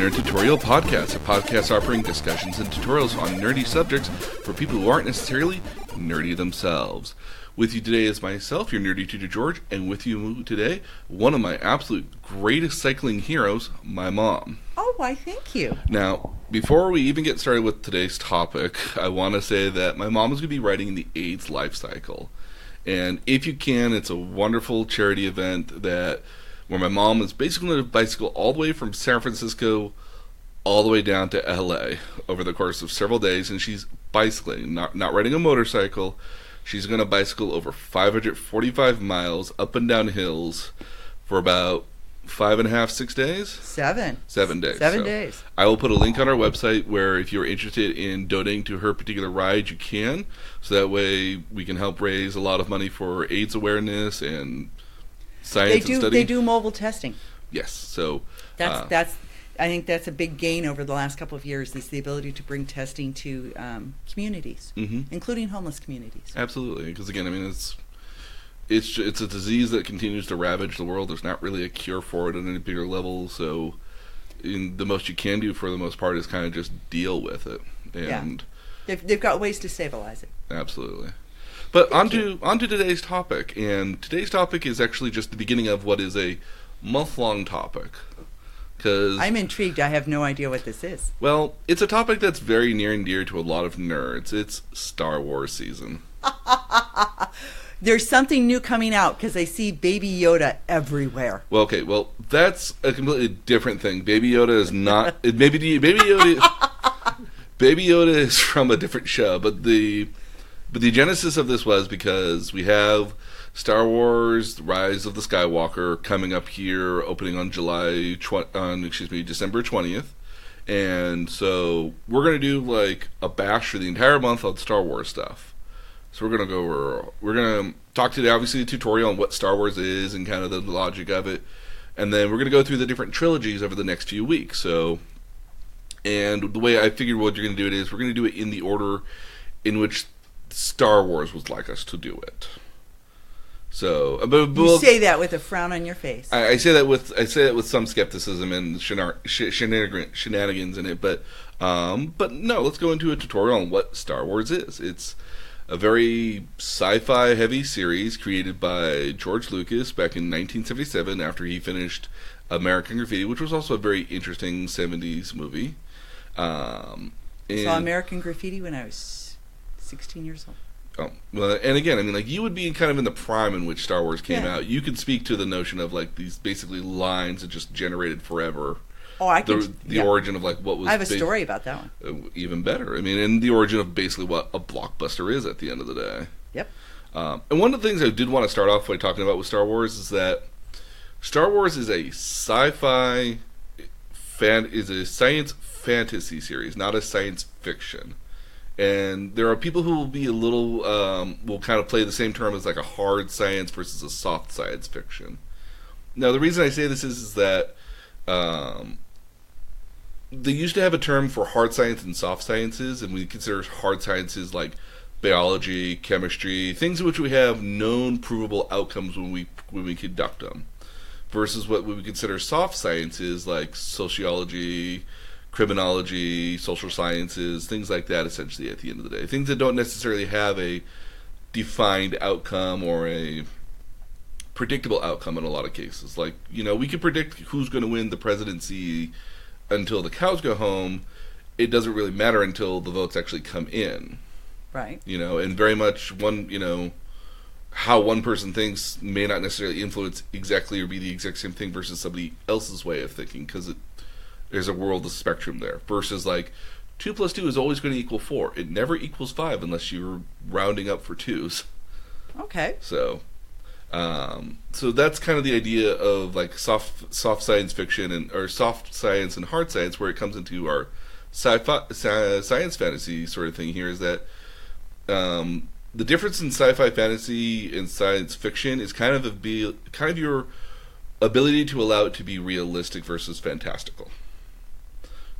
Nerd Tutorial Podcast, a podcast offering discussions and tutorials on nerdy subjects for people who aren't necessarily nerdy themselves. With you today is myself, your nerdy tutor George, and with you today, one of my absolute greatest cycling heroes, my mom. Oh, why thank you. Now, before we even get started with today's topic, I want to say that my mom is going to be riding the AIDS Life Cycle. And if you can, it's a wonderful charity event where my mom is basically going to bicycle all the way from San Francisco all the way down to LA over the course of several days, and she's bicycling, not riding a motorcycle. She's going to bicycle over 545 miles up and down hills for about 5.5, 6 days? 7 days. 7 days. 7 days. I will put a link on our website where if you're interested in donating to her particular ride, you can. So that way we can help raise a lot of money for AIDS awareness and science and study. They do mobile testing. Yes. So I think that's a big gain over the last couple of years, is the ability to bring testing to communities, including homeless communities. Absolutely. Because again, I mean, it's a disease that continues to ravage the world. There's not really a cure for it at any bigger level. So the most you can do for the most part is kind of just deal with it. And they've got ways to stabilize it. Absolutely. But on to today's topic. And today's topic is actually just the beginning of what is a month-long topic. I'm intrigued. I have no idea what this is. Well, it's a topic that's very near and dear to a lot of nerds. It's Star Wars season. There's something new coming out because I see Baby Yoda everywhere. Well, okay. Well, that's a completely different thing. Baby Yoda is not. Baby Yoda is from a different show. But the genesis of this was because we have Star Wars: The Rise of the Skywalker coming up here, opening on December 20th. And so we're going to do like a bash for the entire month on Star Wars stuff. So we're going to talk today, obviously, a tutorial on what Star Wars is and kind of the logic of it. And then we're going to go through the different trilogies over the next few weeks. So, and the way I figured what you're going to do it is we're going to do it in the order in which Star Wars would like us to do it. So, you say that with a frown on your face. I say that with some skepticism and shenanigans in it, but no, let's go into a tutorial on what Star Wars is. It's a very sci-fi heavy series created by George Lucas back in 1977 after he finished American Graffiti, which was also a very interesting 70s movie. I saw American Graffiti when I was 16 years old. Oh, well, and again, I mean, like, you would be kind of in the prime in which Star Wars came out. You could speak to the notion of, like, these basically lines that just generated forever. Oh, I can. The origin of, like, what was... I have a story about that one. Even better. I mean, and the origin of basically what a blockbuster is at the end of the day. Yep. And one of the things I did want to start off by talking about with Star Wars is that Star Wars is a sci-fi... is a science fantasy series, not a science fiction. And there are people who will be a little, will kind of play the same term as like a hard science versus a soft science fiction. Now, the reason I say this is that they used to have a term for hard science and soft sciences, and we consider hard sciences like biology, chemistry, things in which we have known provable outcomes when we conduct them, versus what we would consider soft sciences like sociology, criminology, social sciences, things like that, essentially, at the end of the day. Things that don't necessarily have a defined outcome or a predictable outcome in a lot of cases. Like, you know, we can predict who's going to win the presidency until the cows go home. It doesn't really matter until the votes actually come in. Right. You know, and very much how one person thinks may not necessarily influence exactly or be the exact same thing versus somebody else's way of thinking, because there's a world of spectrum there. Versus, like, 2 plus 2 is always going to equal 4. It never equals 5 unless you're rounding up for 2s. Okay. So that's kind of the idea of, like, soft science fiction or soft science and hard science, where it comes into our science fantasy sort of thing here, is that the difference in sci-fi fantasy and science fiction is kind of your ability to allow it to be realistic versus fantastical.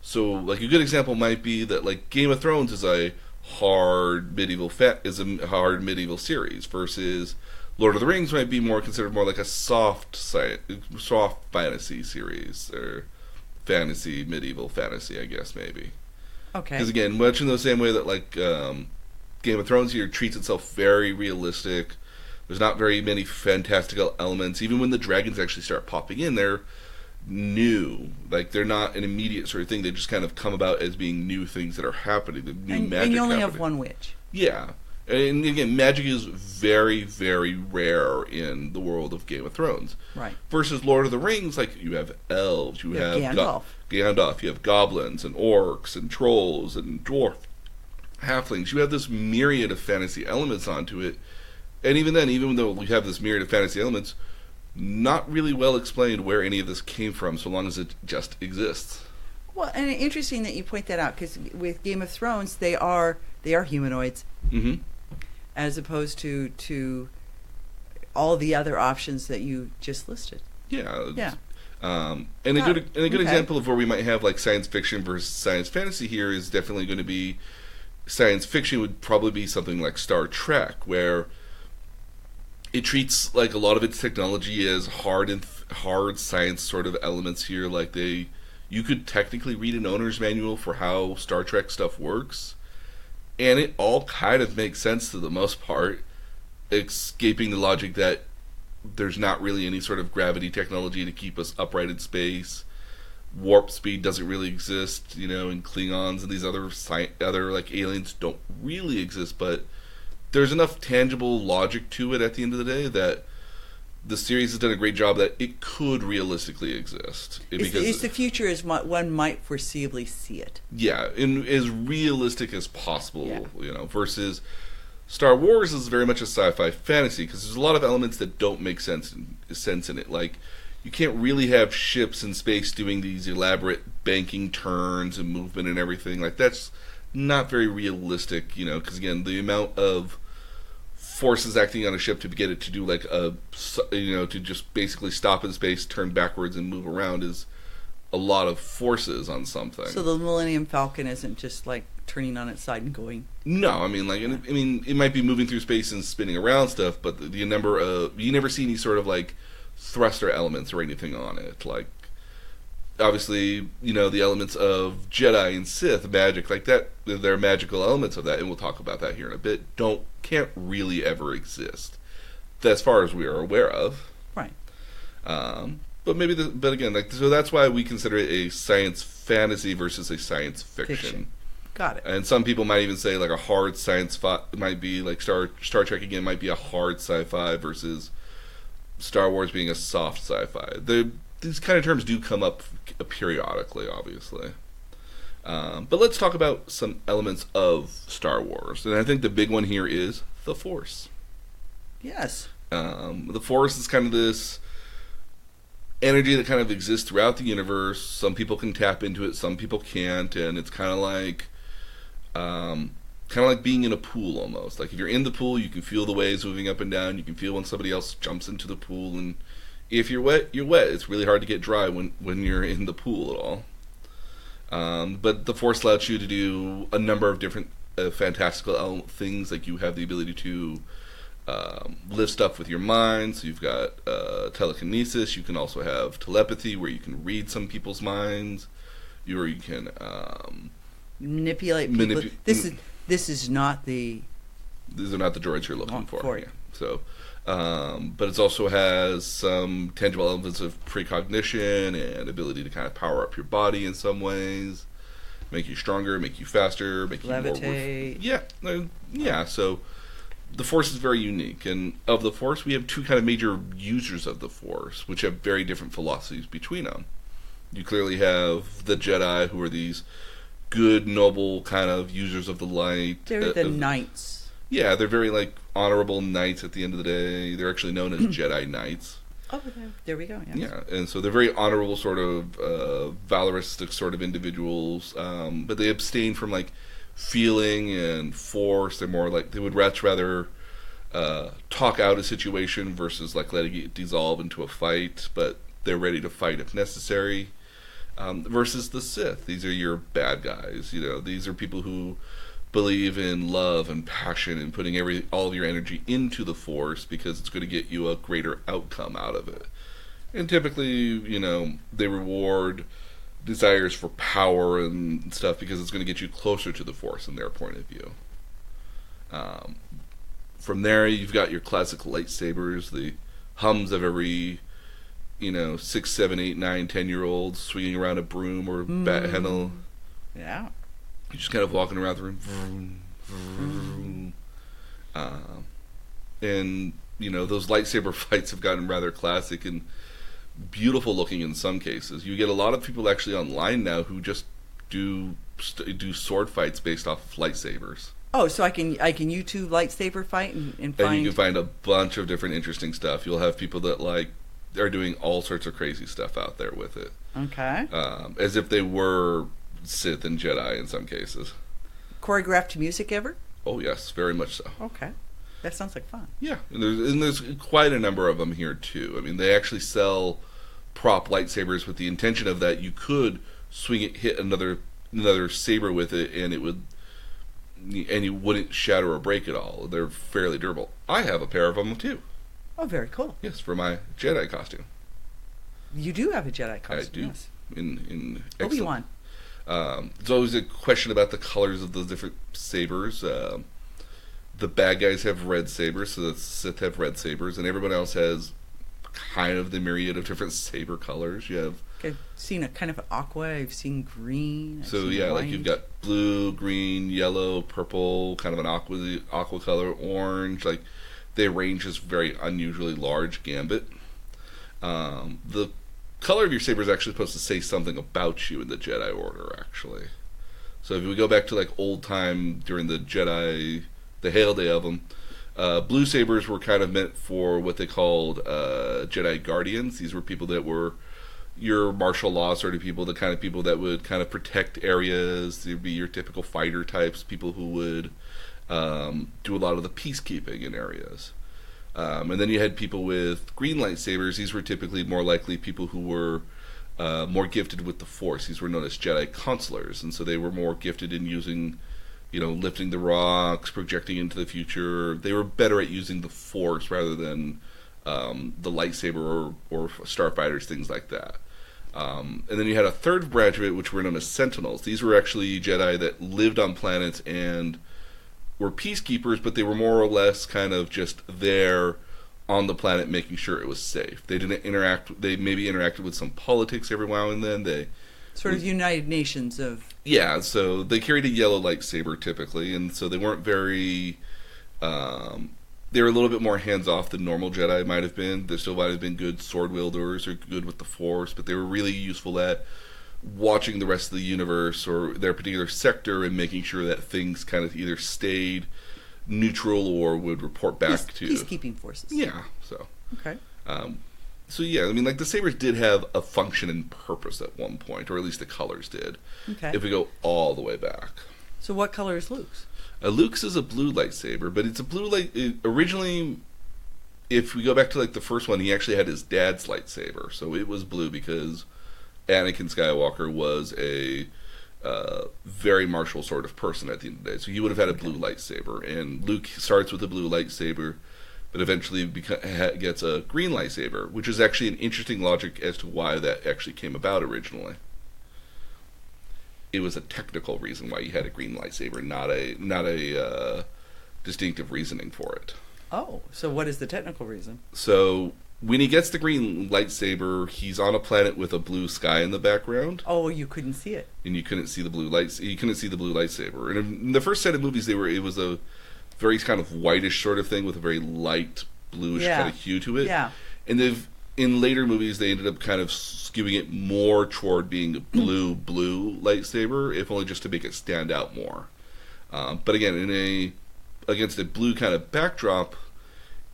So, like, a good example might be that, like, Game of Thrones is a hard medieval series, versus Lord of the Rings might be considered more like a soft fantasy series, or fantasy, medieval fantasy, I guess, maybe. Okay. Because again, much in the same way that like Game of Thrones here treats itself very realistic. There's not very many fantastical elements. Even when the dragons actually start popping in, they're new. Like, they're not an immediate sort of thing. They just kind of come about as being new things that are happening. The new magic and you only happening. have one witch. Yeah. And again, magic is very, very rare in the world of Game of Thrones. Right. Versus Lord of the Rings, like, you have elves, you have Gandalf. You have goblins and orcs and trolls and dwarf halflings. You have this myriad of fantasy elements onto it. And even then, even though we have this myriad of fantasy elements, not really well explained where any of this came from, so long as it just exists. Well, and interesting that you point that out, because with Game of Thrones, they are humanoids, Mm-hmm. as opposed to all the other options that you just listed. Yeah. Yeah. And a good example of where we might have like science fiction versus science fantasy here is definitely going to be science fiction would probably be something like Star Trek, where it treats like a lot of its technology as hard science sort of elements here. Like you could technically read an owner's manual for how Star Trek stuff works, and it all kind of makes sense to the most part, escaping the logic that there's not really any sort of gravity technology to keep us upright in space. Warp speed doesn't really exist, and Klingons and these other like aliens don't really exist, but there's enough tangible logic to it at the end of the day that the series has done a great job that it could realistically exist. It's the future as one might foreseeably see it. Yeah, in as realistic as possible, versus Star Wars is very much a sci-fi fantasy, because there's a lot of elements that don't make sense in it. Like, you can't really have ships in space doing these elaborate banking turns and movement and everything. Like, that's not very realistic, because again, the amount of forces acting on a ship to get it to do like to just basically stop in space, turn backwards, and move around is a lot of forces on something. So the Millennium Falcon isn't just like turning on its side and going. No, I mean, it might be moving through space and spinning around stuff, but the number of you never see any sort of like thruster elements or anything on it. Like, obviously, the elements of Jedi and Sith magic, like that, they're magical elements of that, and we'll talk about that here in a bit. Can't really ever exist, as far as we are aware of. Right. But again, so that's why we consider it a science fantasy versus a science fiction. Got it. And some people might even say like a hard science might be like Star Trek again might be a hard sci-fi versus Star Wars being a soft sci-fi. These kind of terms do come up periodically, obviously. But let's talk about some elements of Star Wars. And I think the big one here is the Force. Yes. The Force is kind of this energy that kind of exists throughout the universe. Some people can tap into it, some people can't. And it's kind of like being in a pool almost. Like, if you're in the pool, you can feel the waves moving up and down. You can feel when somebody else jumps into the pool, and if you're wet, you're wet. It's really hard to get dry when you're in the pool at all. But the Force allows you to do a number of different fantastical things. Like, you have the ability to lift stuff with your mind. So you've got telekinesis. You can also have telepathy, where you can read some people's minds. Or you can manipulate people. This is not the... These are not the droids you're looking for. Yeah. So... but it also has some tangible elements of precognition and ability to kind of power up your body in some ways, make you stronger, make you faster, make levitate. You more... Yeah. So the Force is very unique, and of the Force, we have two kind of major users of the Force, which have very different philosophies between them. You clearly have the Jedi, who are these good, noble kind of users of the light. They're the knights. Yeah, they're very, like, honorable knights at the end of the day. They're actually known as Jedi Knights. Oh, there we go. Yes. Yeah, and so they're very honorable, sort of valoristic sort of individuals, but they abstain from, like, feeling and force. They're more like, they would rather talk out a situation versus, like, letting it dissolve into a fight, but they're ready to fight if necessary. Versus the Sith. These are your bad guys. These are people who believe in love and passion and putting all of your energy into the Force because it's going to get you a greater outcome out of it. And typically, they reward desires for power and stuff because it's going to get you closer to the Force in their point of view. From there, you've got your classic lightsabers, the hums of every 6, 7, 8, 9, 10-year-olds swinging around a broom or bat handle. Yeah. You're just kind of walking around the room. Vroom, vroom. And, those lightsaber fights have gotten rather classic and beautiful looking in some cases. You get a lot of people actually online now who just do sword fights based off of lightsabers. Oh, so I can YouTube lightsaber fight and find... And you can find a bunch of different interesting stuff. You'll have people that are doing all sorts of crazy stuff out there with it. Okay. As if they were Sith and Jedi in some cases. Choreographed music ever? Oh yes, very much so. Okay. That sounds like fun. Yeah, and there's quite a number of them here too. I mean, they actually sell prop lightsabers with the intention of that you could swing it, hit another saber with it, and you wouldn't shatter or break it all. They're fairly durable. I have a pair of them too. Oh, very cool. Yes, for my Jedi costume. You do have a Jedi costume. I do. Yes. In Obi-Wan. There's always a question about the colors of those different sabers. The bad guys have red sabers, so the Sith have red sabers, and everyone else has kind of the myriad of different saber colors. You have... I've seen a kind of aqua. I've seen green. I've so seen yeah, white. like you've got blue, green, yellow, purple, kind of an aqua color, orange. Like they range this very unusually large gambit. The color of your saber is actually supposed to say something about you in the Jedi Order, actually. So if we go back to like old time during the Jedi, the heyday of them, blue sabers were kind of meant for what they called Jedi Guardians. These were people that were your martial law sort of people, the kind of people that would kind of protect areas. They'd be your typical fighter types, people who would do a lot of the peacekeeping in areas. And then you had people with green lightsabers. These were typically more likely people who were more gifted with the Force. These were known as Jedi consulars, and so they were more gifted in using, lifting the rocks, projecting into the future. They were better at using the Force rather than the lightsaber or starfighters, things like that. And then you had a third branch of it, which were known as Sentinels. These were actually Jedi that lived on planets and were peacekeepers, but they were more or less kind of just there on the planet making sure it was safe. They didn't interact. They maybe interacted with some politics every now and then. They sort of United Nations of... Yeah, so they carried a yellow lightsaber typically, and so they weren't very... they were a little bit more hands-off than normal Jedi might have been. They still might have been good sword wielders or good with the Force, but they were really useful at watching the rest of the universe or their particular sector and making sure that things kind of either stayed neutral or would report back to... Peacekeeping forces. Yeah, so... Okay. So yeah, I mean, like the sabers did have a function and purpose at one point, or at least the colors did. Okay. If we go all the way back. So what color is Luke's? Luke's is a blue lightsaber, but it's a blue light. Originally, if we go back to like the first one, he actually had his dad's lightsaber, so it was blue because Anakin Skywalker was a very martial sort of person at the end of the day. So he would have had a blue lightsaber, and Luke starts with a blue lightsaber, but eventually gets a green lightsaber, which is actually an interesting logic as to why that actually came about originally. It was a technical reason why he had a green lightsaber, not a distinctive reasoning for it. Oh, so what is the technical reason? So when he gets the green lightsaber, he's on a planet with a blue sky in the background. Oh, you couldn't see it, and you couldn't see the blue lights. You couldn't see the blue lightsaber. And in the first set of movies, it was a very kind of whitish sort of thing with a very light bluish kind of hue to it. Yeah. And in later movies, they ended up kind of skewing it more toward being a blue lightsaber, if only just to make it stand out more. But again, against a blue kind of backdrop,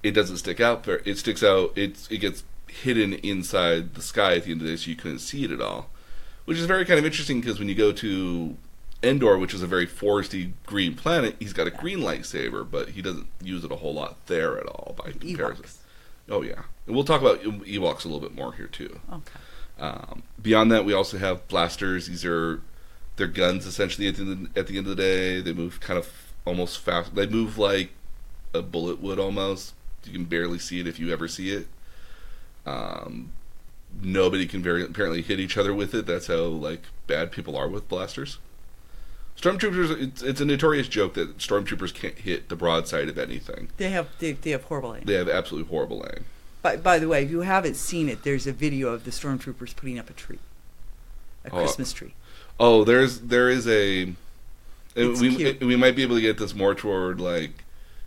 it doesn't stick out. It sticks out. It gets hidden inside the sky at the end of the day, so you couldn't see it at all. Which is very kind of interesting because when you go to Endor, which is a very foresty green planet, he's got a green lightsaber, but he doesn't use it a whole lot there at all by comparison. Ewoks. Oh yeah, and we'll talk about Ewoks a little bit more here too. Okay. Beyond that, we also have blasters. These are their guns essentially. At the end of the day, they move kind of almost fast. They move like a bullet would almost. You can barely see it if you ever see it. nobody can apparently hit each other with it. That's how like bad people are with blasters. Stormtroopers, it's a notorious joke that stormtroopers can't hit the broadside of anything. They have horrible aim. They have absolutely horrible aim. By the way, if you haven't seen it, there's a video of the stormtroopers putting up a tree, a Christmas tree. Oh, there is a. Cute. We might be able to get this more toward like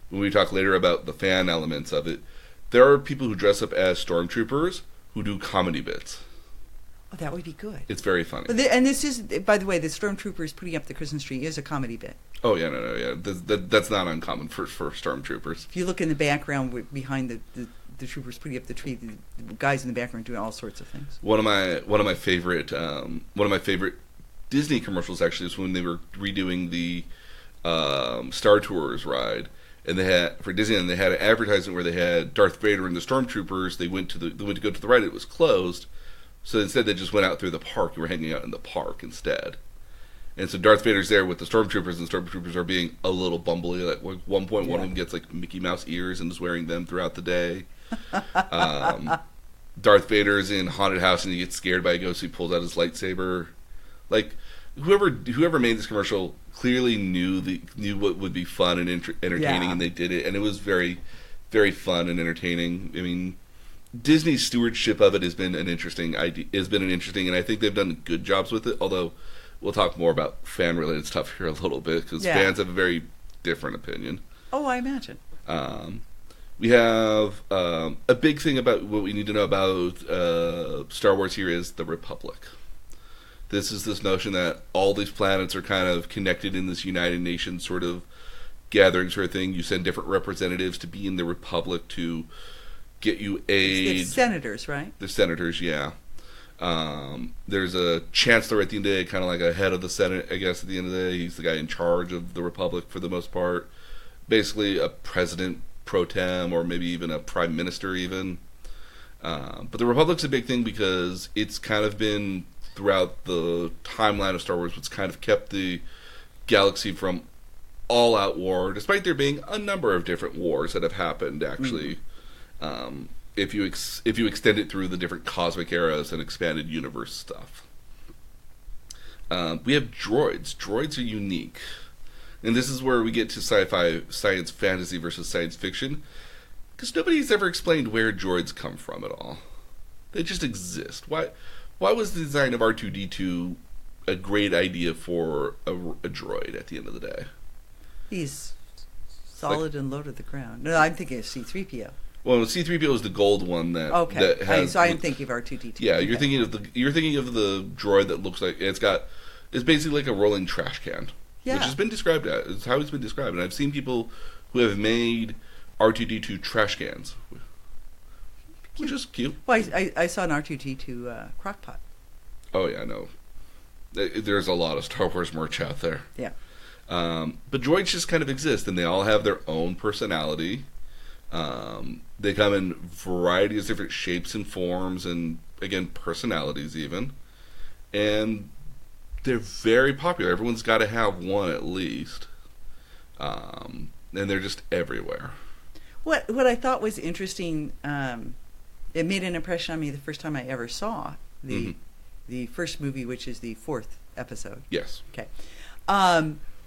when we talk later about the fan elements of it. There are people who dress up as stormtroopers who do comedy bits. Oh, that would be good. It's very funny. And this is, by the way, the stormtroopers putting up the Christmas tree is a comedy bit. Oh yeah, no, yeah. That's not uncommon for stormtroopers. If you look in the background behind the troopers putting up the tree, the guys in the background doing all sorts of things. One of my favorite Disney commercials actually is when they were redoing the Star Tours ride, and they had for Disneyland they had an advertisement where they had Darth Vader and the stormtroopers. They went to go to the ride. It was closed. So instead, they just went out through the park and were hanging out in the park instead. And so Darth Vader's there with the stormtroopers, and the stormtroopers are being a little bumbly. Like at one point, one of them gets like Mickey Mouse ears and is wearing them throughout the day. Darth Vader's in haunted house and he gets scared by a ghost. So he pulls out his lightsaber. Like whoever made this commercial clearly knew what would be fun and entertaining, and they did it. And it was very, very fun and entertaining. I mean, Disney's stewardship of it has been an interesting idea. And I think they've done good jobs with it. Although we'll talk more about fan-related stuff here a little bit because fans have a very different opinion. Oh, I imagine. We have a big thing about what we need to know about Star Wars here is the Republic. This is this notion that all these planets are kind of connected in this United Nations sort of gathering sort of thing. You send different representatives to be in the Republic to get you aid. It's senators, right? The senators, yeah. There's a chancellor at the end of the day, kind of like a head of the Senate, I guess, at the end of the day. He's the guy in charge of the Republic for the most part. Basically a president pro tem, or maybe even a prime minister even. But the Republic's a big thing because it's kind of been, throughout the timeline of Star Wars, what's kind of kept the galaxy from all-out war, despite there being a number of different wars that have happened, actually. If you extend it through the different cosmic eras and expanded universe stuff. We have droids. Droids are unique. And this is where we get to sci-fi, science fantasy versus science fiction. Because nobody's ever explained where droids come from at all. They just exist. Why was the design of R2-D2 a great idea for a droid at the end of the day? He's solid and low to the ground. No, I'm thinking of C-3PO. Well, C-3PO is the gold one that okay. Has. So I'm thinking of R2-D2. Yeah, you're thinking of the droid that looks like it's basically like a rolling trash can, which has been described as. It's how it's been described, and I've seen people who have made R2-D2 trash cans, which is cute. Well, I saw an R2-D2 crock pot. Oh yeah, no. There's a lot of Star Wars merch out there. Yeah. But droids just kind of exist, and they all have their own personality. They come in varieties of different shapes and forms, and again, personalities even. And they're very popular. Everyone's got to have one at least. And they're just everywhere. What I thought was interesting, it made an impression on me the first time I ever saw the first movie, which is the 4th episode. Yes. Okay.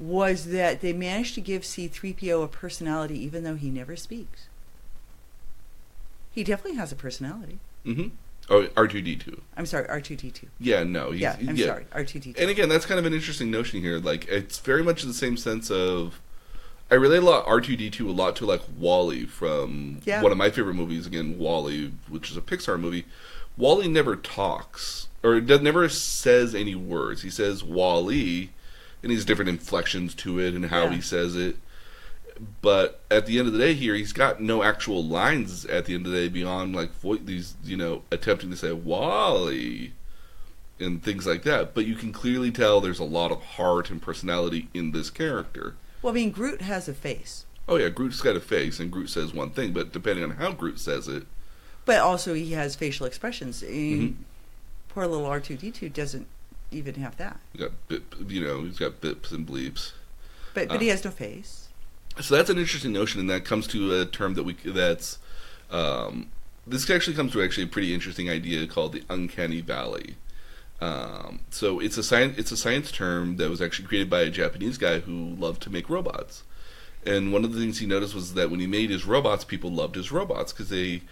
Was that they managed to give C-3PO a personality even though he never speaks. He definitely has a personality. Mm-hmm. Oh, R2-D2. I'm sorry, R2-D2. Yeah, no. Sorry, R2-D2. And again, that's kind of an interesting notion here. Like, it's very much in the same sense of... I relate a lot R2-D2 a lot to, like, WALL-E from one of my favorite movies, again, WALL-E, which is a Pixar movie. WALL-E never talks, or never says any words. He says WALL-E, and he has different inflections to it and how he says it. But at the end of the day here, he's got no actual lines at the end of the day beyond like these, attempting to say Wally and things like that. But you can clearly tell there's a lot of heart and personality in this character. Well, I mean, Groot has a face. Oh yeah, Groot's got a face, and Groot says one thing, but depending on how Groot says it. But also he has facial expressions. Poor little R2-D2 doesn't even have that. He's got bips and bleeps. But he has no face. So that's an interesting notion, and that comes to a term that's this actually comes to actually a pretty interesting idea called the uncanny valley. So it's a science term that was actually created by a Japanese guy who loved to make robots. And one of the things he noticed was that when he made his robots, people loved his robots because they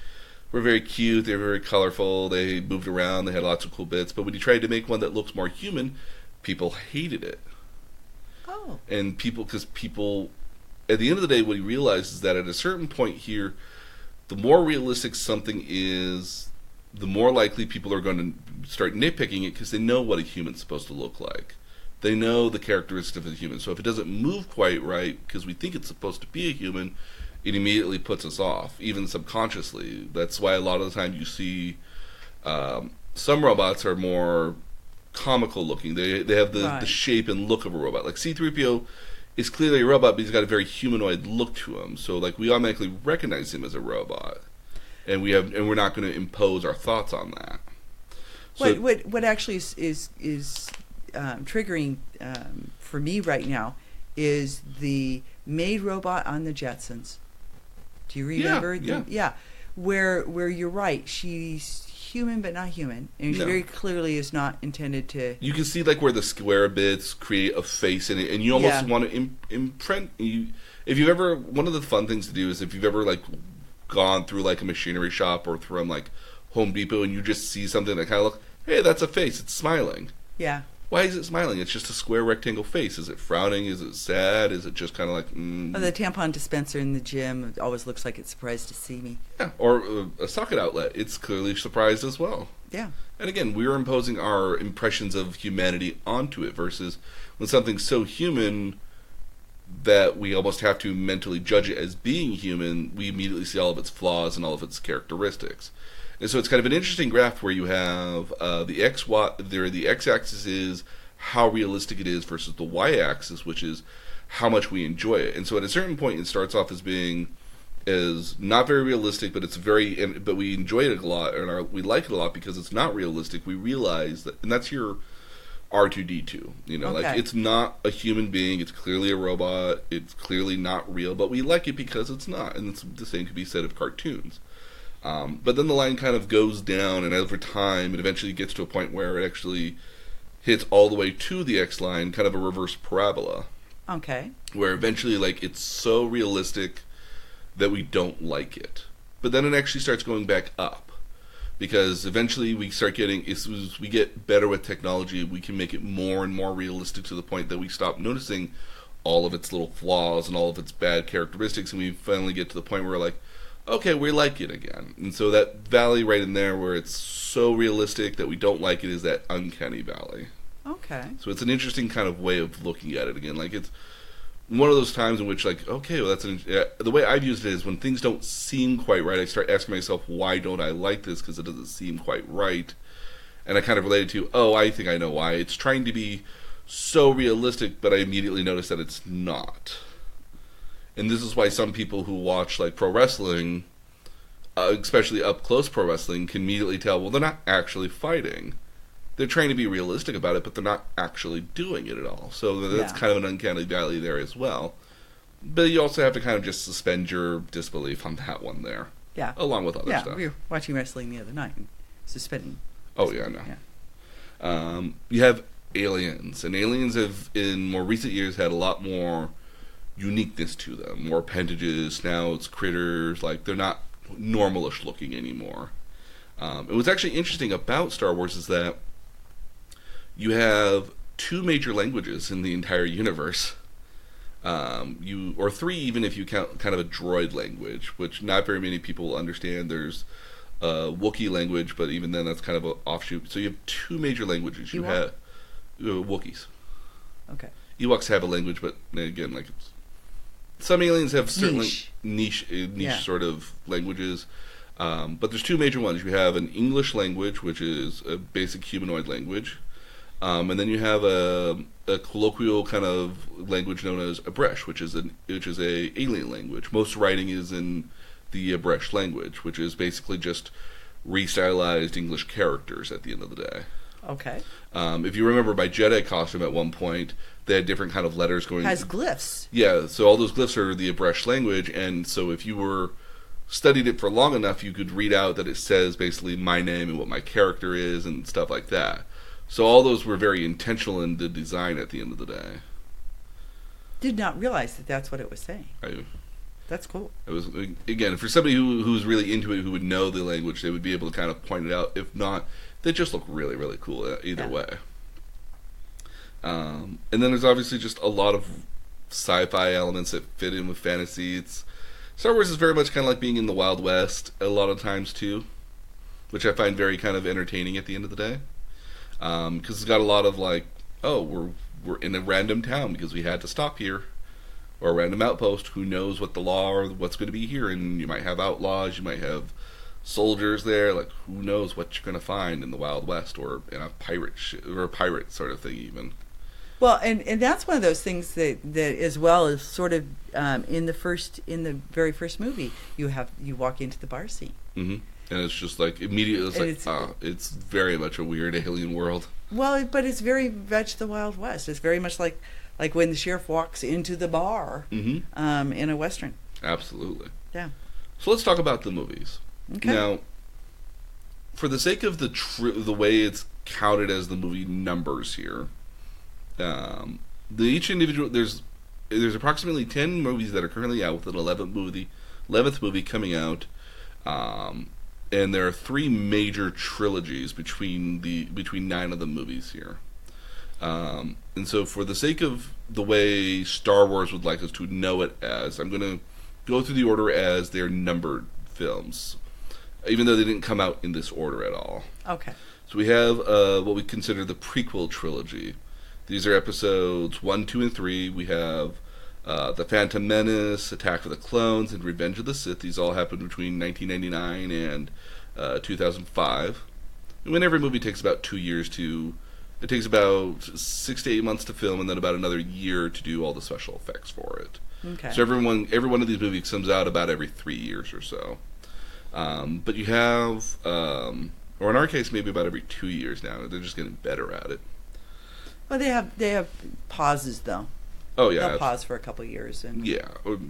were very cute, they were very colorful, they moved around, they had lots of cool bits. But when he tried to make one that looks more human, people hated it. Oh. And because people, at the end of the day, what he realized is that at a certain point here, the more realistic something is, the more likely people are going to start nitpicking it because they know what a human's supposed to look like. They know the characteristics of a human. So if it doesn't move quite right because we think it's supposed to be a human, it immediately puts us off, even subconsciously. That's why a lot of the time you see some robots are more comical looking. They have the shape and look of a robot. Like C-3PO is clearly a robot, but he's got a very humanoid look to him. So like we automatically recognize him as a robot, and we're not going to impose our thoughts on that. So, what actually is triggering for me right now is the maid robot on the Jetsons. Do you remember? Yeah. Where you're right. She's human but not human, and she very clearly is not intended to. You can see like where the square bits create a face in it, and you almost want to imprint. If you've ever, one of the fun things to do is if you've ever like gone through like a machinery shop or through like Home Depot, and you just see something that kind of look, hey, that's a face. It's smiling. Yeah. Why is it smiling? It's just a square rectangle face. Is it frowning? Is it sad? Is it just kind of like... Oh, the tampon dispenser in the gym always looks like it's surprised to see me. Yeah, or a socket outlet. It's clearly surprised as well. Yeah. And again, we're imposing our impressions of humanity onto it versus when something's so human that we almost have to mentally judge it as being human, we immediately see all of its flaws and all of its characteristics. And so it's kind of an interesting graph where you have the x-axis is how realistic it is versus the y-axis, which is how much we enjoy it. And so at a certain point, it starts off as being not very realistic, but but we enjoy it a lot and we like it a lot because it's not realistic. We realize that, and that's your R2D2. Like it's not a human being. It's clearly a robot. It's clearly not real, but we like it because it's not. And the same could be said of cartoons. But then the line kind of goes down, and over time, it eventually gets to a point where it actually hits all the way to the X line, kind of a reverse parabola. Okay. Where eventually, like, it's so realistic that we don't like it. But then it actually starts going back up. Because eventually we start getting, as we get better with technology, we can make it more and more realistic to the point that we stop noticing all of its little flaws and all of its bad characteristics, and we finally get to the point where we're like, okay, we like it again. And so that valley right in there where it's so realistic that we don't like it is that uncanny valley. Okay. So it's an interesting kind of way of looking at it again. Like it's one of those times in which like, okay, well the way I've used it is when things don't seem quite right, I start asking myself, why don't I like this? Because it doesn't seem quite right. And I kind of relate it to, I think I know why. It's trying to be so realistic, but I immediately notice that it's not. And this is why some people who watch like pro wrestling, especially up close pro wrestling, can immediately tell, well, they're not actually fighting. They're trying to be realistic about it, but they're not actually doing it at all. So that's kind of an uncanny valley there as well. But you also have to kind of just suspend your disbelief on that one there. Yeah. Along with other stuff. Yeah, we were watching wrestling the other night and suspending. Oh, yeah, no. Yeah. You have aliens. And aliens have, in more recent years, had a lot more uniqueness to them. More appendages, snouts, critters. Like, they're not normalish looking anymore. And what's actually interesting about Star Wars is that you have 2 major languages in the entire universe. Or 3 even if you count kind of a droid language, which not very many people understand. There's Wookiee language, but even then that's kind of an offshoot. So you have 2 major languages. You have Wookiees. Okay. Ewoks have a language, but again, like some aliens have certainly niche sort of languages. But there's 2 major ones. You have an English language, which is a basic humanoid language. And then you have a colloquial kind of language known as Abresh, which is a alien language. Most writing is in the Abresh language, which is basically just restylized English characters at the end of the day. Okay. If you remember by Jedi costume at one point, they had different kind of letters going. Has glyphs. Yeah, so all those glyphs are the Abresh language, and so if you were studied it for long enough, you could read out that it says basically my name and what my character is and stuff like that. So all those were very intentional in the design at the end of the day. Did not realize that that's what it was saying. That's cool. It was, again, for somebody who's really into it, who would know the language, they would be able to kind of point it out. If not, they just look really, really cool either way. And then there's obviously just a lot of sci-fi elements that fit in with fantasy. Star Wars is very much kind of like being in the Wild West a lot of times too, which I find very kind of entertaining at the end of the day. Because it's got a lot of like, oh, we're in a random town because we had to stop here, or a random outpost. Who knows what the law or what's going to be here? And you might have outlaws, you might have soldiers there. Like, who knows what you're going to find in the Wild West, or in a pirate or a pirate sort of thing even. Well, and that's one of those things that as well is sort of in the very first movie, you walk into the bar scene. Mm-hmm. And it's just like immediately, it's very much a weird alien world. Well, but it's very much the Wild West. It's very much like when the sheriff walks into the bar in a Western. Absolutely. Yeah. So let's talk about the movies. Okay. Now, for the sake of the way it's counted as the movie numbers here, each individual there's approximately 10 movies that are currently out, with an 11th movie coming out. And there are 3 major trilogies between 9 of the movies here. And so for the sake of the way Star Wars would like us to know it as, I'm going to go through the order as they're numbered films, even though they didn't come out in this order at all. Okay. So we have what we consider the prequel trilogy. These are episodes 1, 2, and 3. We have The Phantom Menace, Attack of the Clones, and Revenge of the Sith. These all happened between 1999 and 2005. And when every movie takes about 2 years it takes about 6 to 8 months to film, and then about another year to do all the special effects for it. Okay. So every one of these movies comes out about every 3 years or so. But you have, or in our case, maybe about every 2 years now. They're just getting better at it. Well, they have pauses though. Oh yeah, they'll pause for a couple of years and sort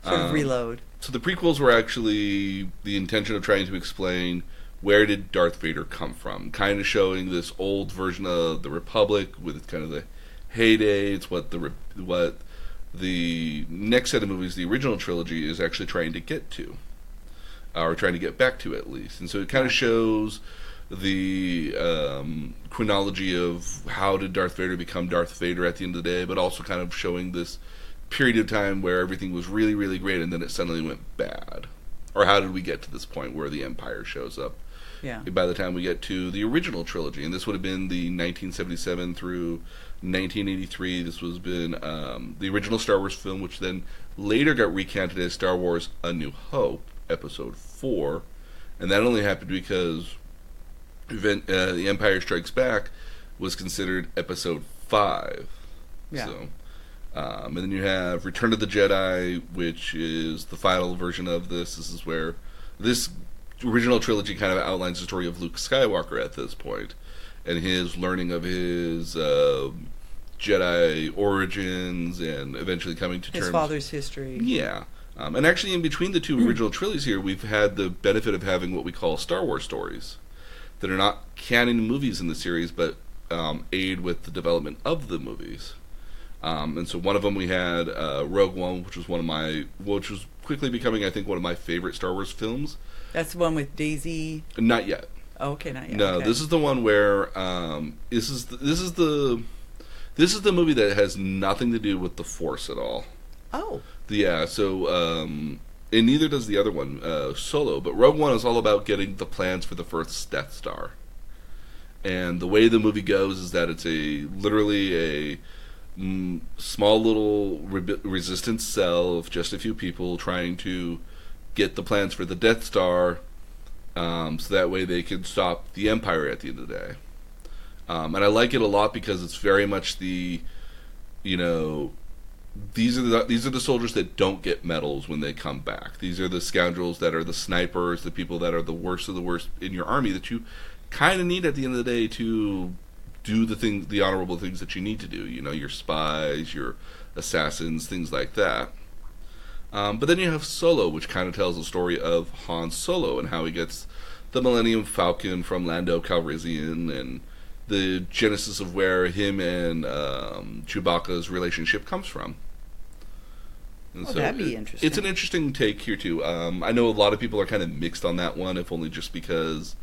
of reload. So the prequels were actually the intention of trying to explain where did Darth Vader come from, kind of showing this old version of the Republic with kind of the heyday. It's what the next set of movies, the original trilogy, is actually trying to get to, or trying to get back to at least. And so it kind of shows the chronology of how did Darth Vader become Darth Vader at the end of the day, but also kind of showing this period of time where everything was really, really great and then it suddenly went bad. Or how did we get to this point where the Empire shows up? Yeah. By the time we get to the original trilogy, and this would have been the 1977 through 1983. This was been the original Star Wars film, which then later got recanted as Star Wars A New Hope, Episode 4. And that only happened because The Empire Strikes Back was considered Episode 5. Yeah. So, and then you have Return of the Jedi, which is the final version of this. This is where this original trilogy kind of outlines the story of Luke Skywalker at this point, and his learning of his Jedi origins, and eventually coming to terms. His father's history. Yeah. And actually, in between the two original trilogies here, we've had the benefit of having what we call Star Wars stories that are not canon movies in the series, but aid with the development of the movies. And so one of them we had Rogue One, which was quickly becoming, I think, one of my favorite Star Wars films. That's the one with Daisy. Not yet. Oh, okay, not yet. No, okay. This is the one where this is the movie that has nothing to do with the Force at all. Oh. Yeah. So and neither does the other one, Solo. But Rogue One is all about getting the plans for the first Death Star. And the way the movie goes is that it's literally a small little resistance cell of just a few people trying to get the plans for the Death Star, so that way they can stop the Empire at the end of the day. And I like it a lot because it's very much these are the soldiers that don't get medals when they come back. These are the scoundrels that are the snipers, the people that are the worst of the worst in your army that you kind of need at the end of the day to do the honorable things that you need to do. Your spies, your assassins, things like that. But then you have Solo, which kind of tells the story of Han Solo and how he gets the Millennium Falcon from Lando Calrissian, and the genesis of where him and Chewbacca's relationship comes from. And so that'd be interesting. It's an interesting take here too. I know a lot of people are kind of mixed on that one, if only just because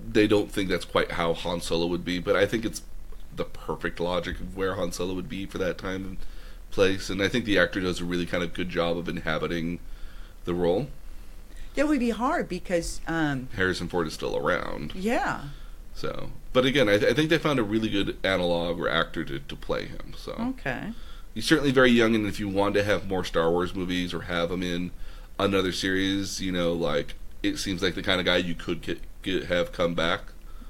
they don't think that's quite how Han Solo would be. But I think it's the perfect logic of where Han Solo would be for that time and place, and I think the actor does a really kind of good job of inhabiting the role. That would be hard because Harrison Ford is still around. Yeah. So, but again, I think they found a really good analog or actor to play him. So, okay. He's certainly very young, and if you want to have more Star Wars movies or have him in another series, like it seems like the kind of guy you could have come back.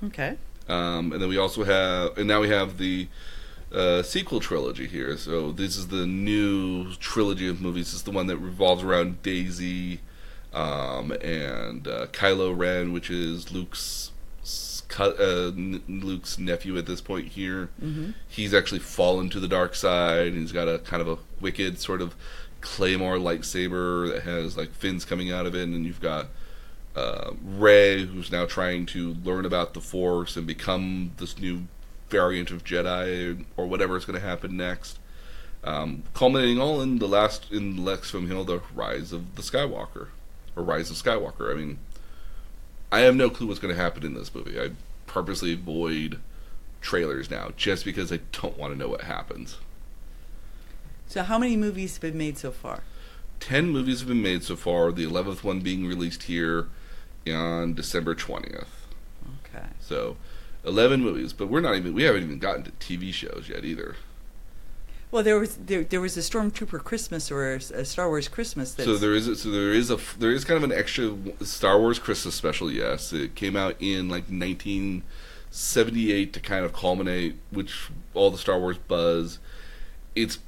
Okay. And then we also have, and now we have the sequel trilogy here. So this is the new trilogy of movies. This is the one that revolves around Daisy and Kylo Ren, which is Luke's nephew at this point here. Mm-hmm. He's actually fallen to the dark side, and he's got a kind of a wicked sort of claymore lightsaber that has like fins coming out of it, and you've got Rey, who's now trying to learn about the Force and become this new variant of Jedi, or whatever is going to happen next. Culminating all in the next film, the Rise of the Skywalker, or Rise of Skywalker. I mean, I have no clue what's going to happen in this movie. I purposely avoid trailers now, just because I don't want to know what happens. So how many movies have been made so far? 10 movies have been made so far, the 11th one being released here on December 20th. Okay. So, 11 movies, but we haven't even gotten to TV shows yet either. Well, there was a Stormtrooper Christmas or a Star Wars Christmas. So there is kind of an extra Star Wars Christmas special. Yes, it came out in like 1978 to kind of culminate, which all the Star Wars buzz. It's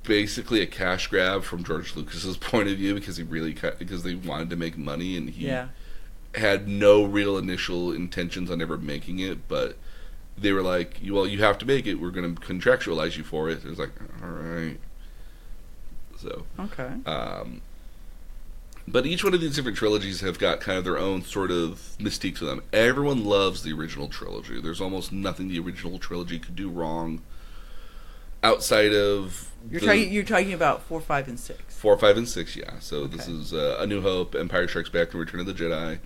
basically a cash grab from George Lucas's point of view, because they wanted to make money, and he had no real initial intentions on ever making it, but they were like, well, you have to make it. We're going to contractualize you for it. It was like, all right. So, okay. But each one of these different trilogies have got kind of their own sort of mystique to them. Everyone loves the original trilogy. There's almost nothing the original trilogy could do wrong. Outside of you're talking about 4, 5, and 6. 4, 5, and 6, yeah. So okay. This is A New Hope, Empire Strikes Back, and Return of the Jedi.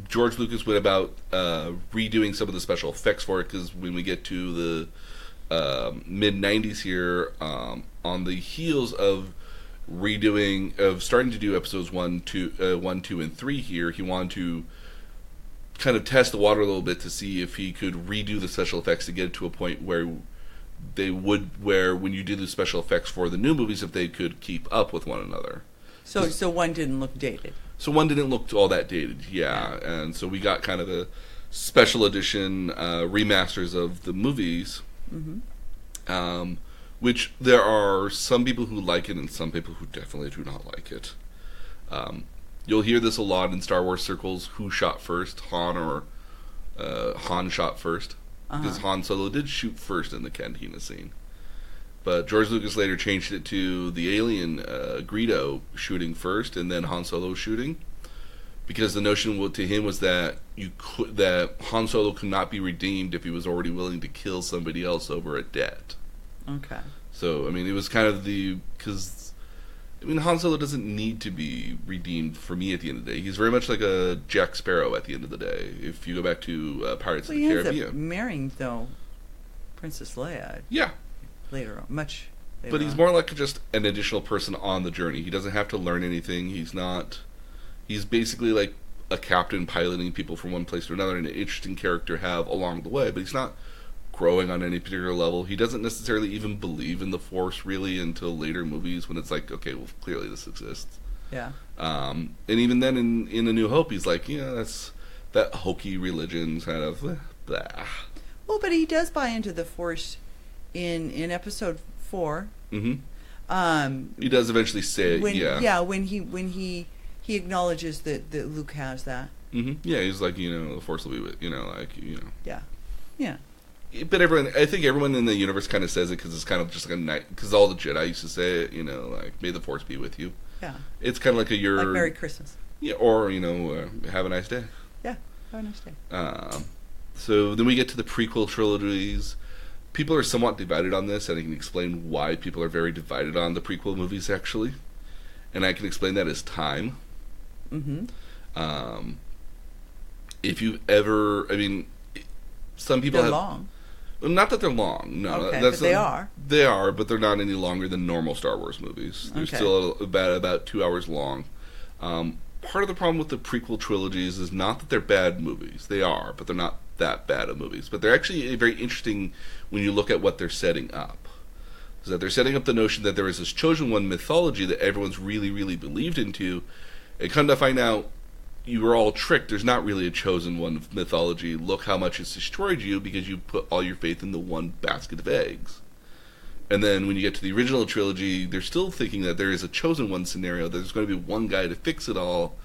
George Lucas went about redoing some of the special effects for it, because when we get to the mid-90s here, on the heels of starting to do episodes 1, 2, and 3 here, he wanted to kind of test the water a little bit to see if he could redo the special effects to get it to a point where when you do the special effects for the new movies, if they could keep up with one another. So one didn't look dated. So one didn't look all that dated, yeah. And so we got kind of a special edition remasters of the movies, mm-hmm. Which there are some people who like it and some people who definitely do not like it. You'll hear this a lot in Star Wars circles, who shot first, Han or Han shot first. Because Han Solo did shoot first in the cantina scene. But George Lucas later changed it to the alien Greedo shooting first and then Han Solo shooting, because the notion to him was that that Han Solo could not be redeemed if he was already willing to kill somebody else over a debt. Okay. So I mean, it was kind of because Han Solo doesn't need to be redeemed for me at the end of the day. He's very much like a Jack Sparrow at the end of the day. If you go back to Pirates of the Caribbean, he ends up marrying though Princess Leia. Yeah. Later on, much later but he's on. more like just an additional person on the journey. He doesn't have to learn anything. He's basically like a captain piloting people from one place to another, and an interesting character to have along the way, but he's not growing on any particular level. He doesn't necessarily even believe in the Force really until later movies, when it's like, okay, well, clearly this exists. Yeah. And even then in A New Hope, he's like, that's that hokey religion kind of blah. Well, but he does buy into the Force in episode 4. Mm-hmm. He does eventually say it, when he acknowledges that Luke has that. Mm-hmm. Yeah, he's like, the Force will be with, Yeah. But I think everyone in the universe kind of says it because it's kind of just like a night. Because all the Jedi used to say it, like "May the Force be with you." Yeah. It's kind of like like Merry Christmas. Yeah, or have a nice day. Yeah, have a nice day. So then we get to the prequel trilogies. People are somewhat divided on this, and I can explain why people are very divided on the prequel movies, actually. And I can explain that as time. Mm-hmm. If you've ever, some people They're have... long. Not that they're long, no. Okay, but they are. They are, but they're not any longer than normal Star Wars movies. They're still about 2 hours long. Part of the problem with the prequel trilogies is not that they're bad movies. They are, but they're not that bad of movies. But they're actually very interesting when you look at what they're setting up. Is that they're setting up the notion that there is this Chosen One mythology that everyone's really, really believed into. And come to find out, you were all tricked. There's not really a Chosen One mythology. Look how much it's destroyed you because you put all your faith in the one basket of eggs. And then when you get to the original trilogy, they're still thinking that there is a Chosen One scenario, that there's going to be one guy to fix it all.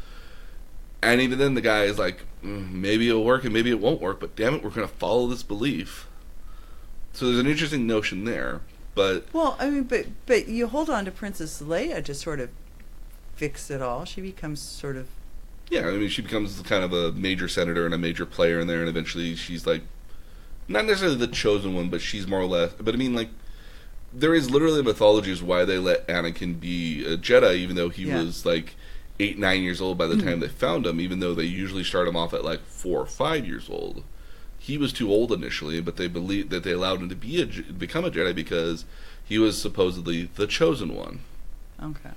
And even then the guy is like, maybe it'll work and maybe it won't work, but damn it, we're going to follow this belief. So there's an interesting notion there. But but you hold on to Princess Leia to sort of fix it all. She becomes sort of... Yeah, she becomes kind of a major senator and a major player in there, and eventually she's like, not necessarily the Chosen One, but she's more or less... But there is literally a mythology as why they let Anakin be a Jedi, even though he was like 8, 9 years old by the time they found him, even though they usually start him off at like 4 or 5 years old. He was too old initially, but they believed that they allowed him to become a Jedi because he was supposedly the Chosen One. Okay.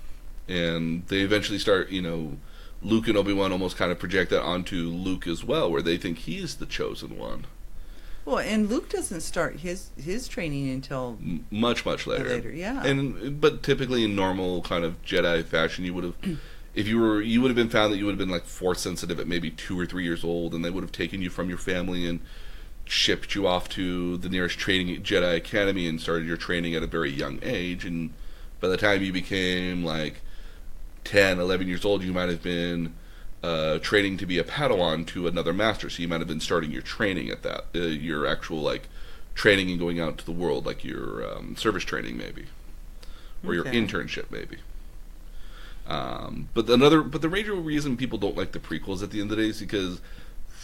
And they eventually start, Luke and Obi-Wan almost kind of project that onto Luke as well, where they think he's the Chosen One. Well, and Luke doesn't start his training until much later. Yeah. But typically in normal kind of Jedi fashion, you would have, if you would have been found that you would have been like Force sensitive at maybe 2 or 3 years old, and they would have taken you from your family and shipped you off to the nearest training Jedi Academy and started your training at a very young age. And by the time you became like 10, 11 years old, you might have been training to be a Padawan to another master, so you might have been starting your training at that, your actual like training and going out to the world, like your service training maybe, or your internship maybe. But the major reason people don't like the prequels at the end of the day is because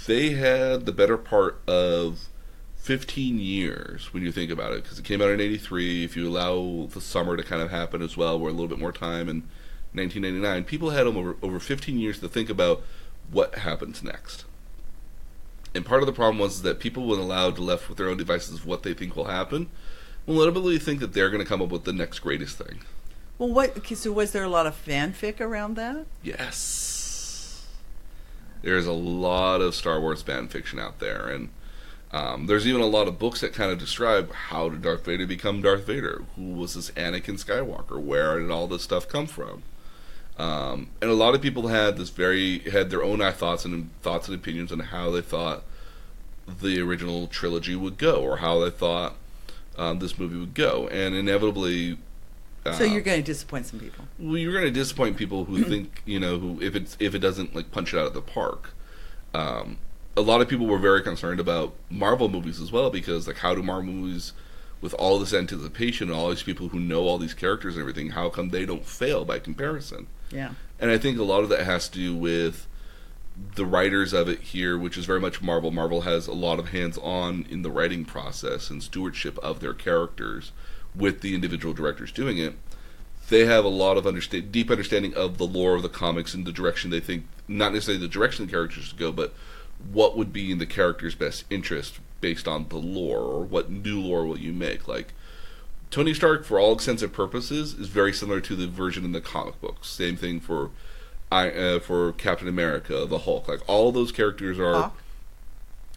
they had the better part of 15 years when you think about it, because it came out in 83. If you allow the summer to kind of happen as well, where a little bit more time in 1999, people had over 15 years to think about what happens next. And part of the problem was that people, when allowed to left with their own devices of what they think will happen, will literally think that they're going to come up with the next greatest thing. Well, so was there a lot of fanfic around that? Yes. There's a lot of Star Wars fan fiction out there, and there's even a lot of books that kind of describe how did Darth Vader become Darth Vader? Who was this Anakin Skywalker? Where did all this stuff come from? And a lot of people had their own thoughts and opinions on how they thought the original trilogy would go, or how they thought this movie would go, and inevitably. So you're going to disappoint some people. Well, you're going to disappoint people who think, who if it doesn't like punch it out of the park. A lot of people were very concerned about Marvel movies as well, because like, how do Marvel movies, with all this anticipation and all these people who know all these characters and everything, how come they don't fail by comparison? Yeah. And I think a lot of that has to do with the writers of it here, which is very much Marvel. Marvel has a lot of hands-on in the writing process and stewardship of their characters with the individual directors doing it. They have a lot of deep understanding of the lore of the comics and the direction they think, not necessarily the direction the characters should go, but what would be in the character's best interest based on the lore, or what new lore will you make. Like, Tony Stark, for all extensive purposes, is very similar to the version in the comic books. Same thing for Captain America, the Hulk. Like, all those characters are...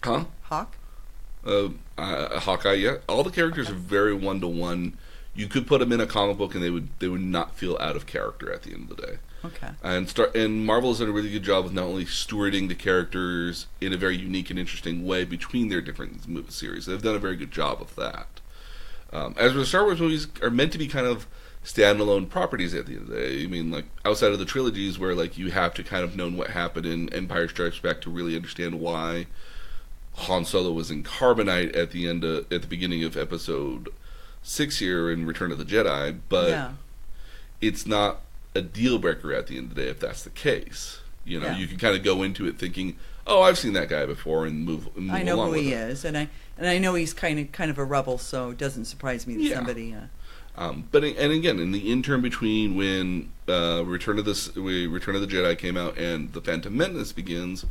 Hawk? Hawk? Hawkeye, yeah. All the characters are very one-to-one. You could put them in a comic book and they would not feel out of character at the end of the day. Okay. And Marvel has done a really good job with not only stewarding the characters in a very unique and interesting way between their different movie series. They've done a very good job of that. As for the Star Wars movies, are meant to be kind of standalone properties at the end of the day. I mean, like, outside of the trilogies where like you have to kind of know what happened in Empire Strikes Back to really understand why Han Solo was in carbonite at the beginning of Episode 6 here in Return of the Jedi, but it's not a deal breaker at the end of the day if that's the case. You know, you can kind of go into it thinking, "Oh, I've seen that guy before," and move I know along who with he it. is, and I know he's kind of a rebel, so it doesn't surprise me that somebody. But again, in the interim between when Return of the Jedi came out and The Phantom Menace begins,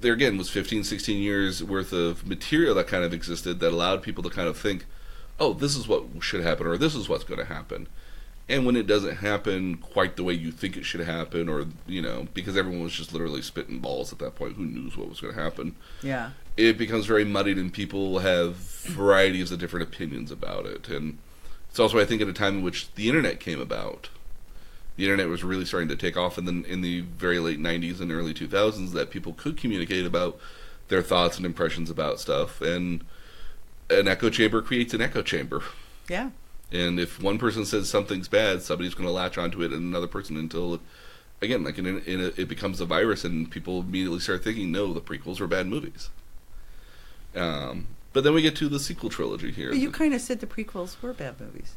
there again was 15, 16 years worth of material that kind of existed that allowed people to kind of think, oh, this is what should happen, or this is what's going to happen. And when it doesn't happen quite the way you think it should happen, or, you know, because everyone was just literally spitting balls at that point, who knows what was going to happen? Yeah. It becomes very muddied and people have varieties of different opinions about it. And it's also, I think, at a time in which the internet came about. The internet was really starting to take off in the very late 90s and early 2000s, that people could communicate about their thoughts and impressions about stuff. And an echo chamber creates an echo chamber. Yeah. And if one person says something's bad, somebody's going to latch onto it and another person until, again, like it becomes a virus and people immediately start thinking, no, the prequels were bad movies. But then we get to the sequel trilogy here. But you kind of said the prequels were bad movies.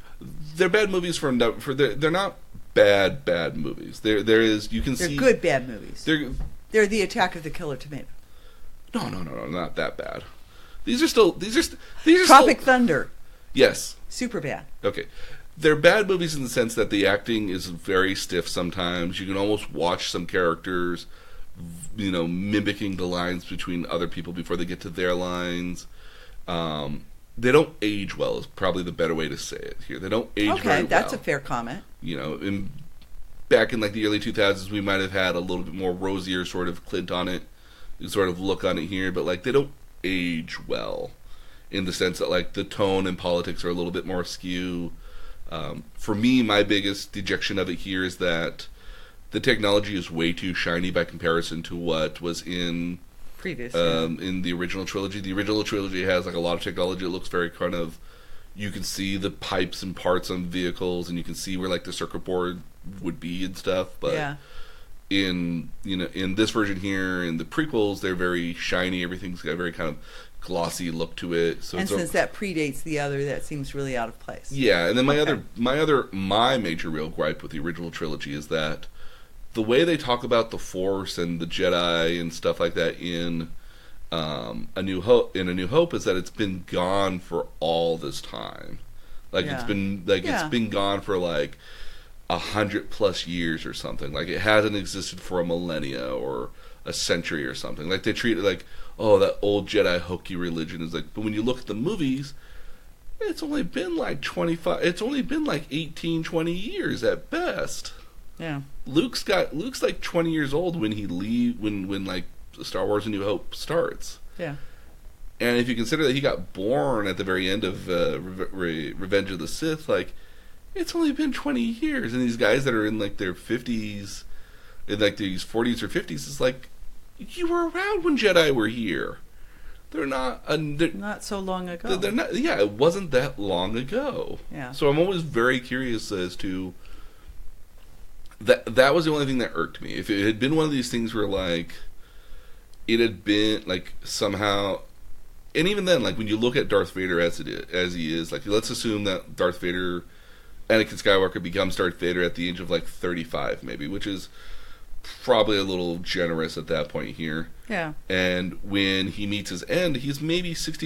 They're bad movies they're not bad movies. They're good bad movies. They're the Attack of the Killer Tomato. No, not that bad. These are Tropic Thunder. Yes. Super bad. Okay. They're bad movies in the sense that the acting is very stiff sometimes. You can almost watch some characters, you know, mimicking the lines between other people before they get to their lines. They don't age well is probably the better way to say it here. They don't age very well. Okay, that's a fair comment. You know, back in like the early 2000s, we might have had a little bit more rosier sort of Clint on it, sort of look on it here, but like they don't age well in the sense that like the tone and politics are a little bit more askew. For me, my biggest dejection of it here is that the technology is way too shiny by comparison to what was in the original trilogy. The original trilogy has like a lot of technology. It looks very kind of, you can see the pipes and parts on vehicles, and you can see where like the circuit board would be and stuff. But in this version here, in the prequels, they're very shiny. Everything's got a very kind of glossy look to it. So since that predates the other, that seems really out of place. Yeah, and then my major real gripe with the original trilogy is that the way they talk about the Force and the Jedi and stuff like that in A New Hope is that it's been gone for all this time. It's been gone for like 100+ years or something. Like it hasn't existed for a millennia or a century or something. Like they treat it like, oh, that old Jedi hokey religion is like. But when you look at the movies, it's only been like 18, 20 years at best. Yeah. Luke's like 20 years old when when like Star Wars A New Hope starts. Yeah. And if you consider that he got born at the very end of Revenge of the Sith, like it's only been 20 years, and these guys that are in like their 50s, in like these 40s or 50s, is like, you were around when Jedi were here. They're not so long ago. They're not. Yeah, it wasn't that long ago. Yeah. So I'm always very curious as to that was the only thing that irked me. If it had been one of these things where like it had been like somehow, and even then, like when you look at Darth Vader as he is, like let's assume that Anakin Skywalker becomes Darth Vader at the age of like 35 maybe, which is probably a little generous at that point here. Yeah. And when he meets his end, he's maybe 60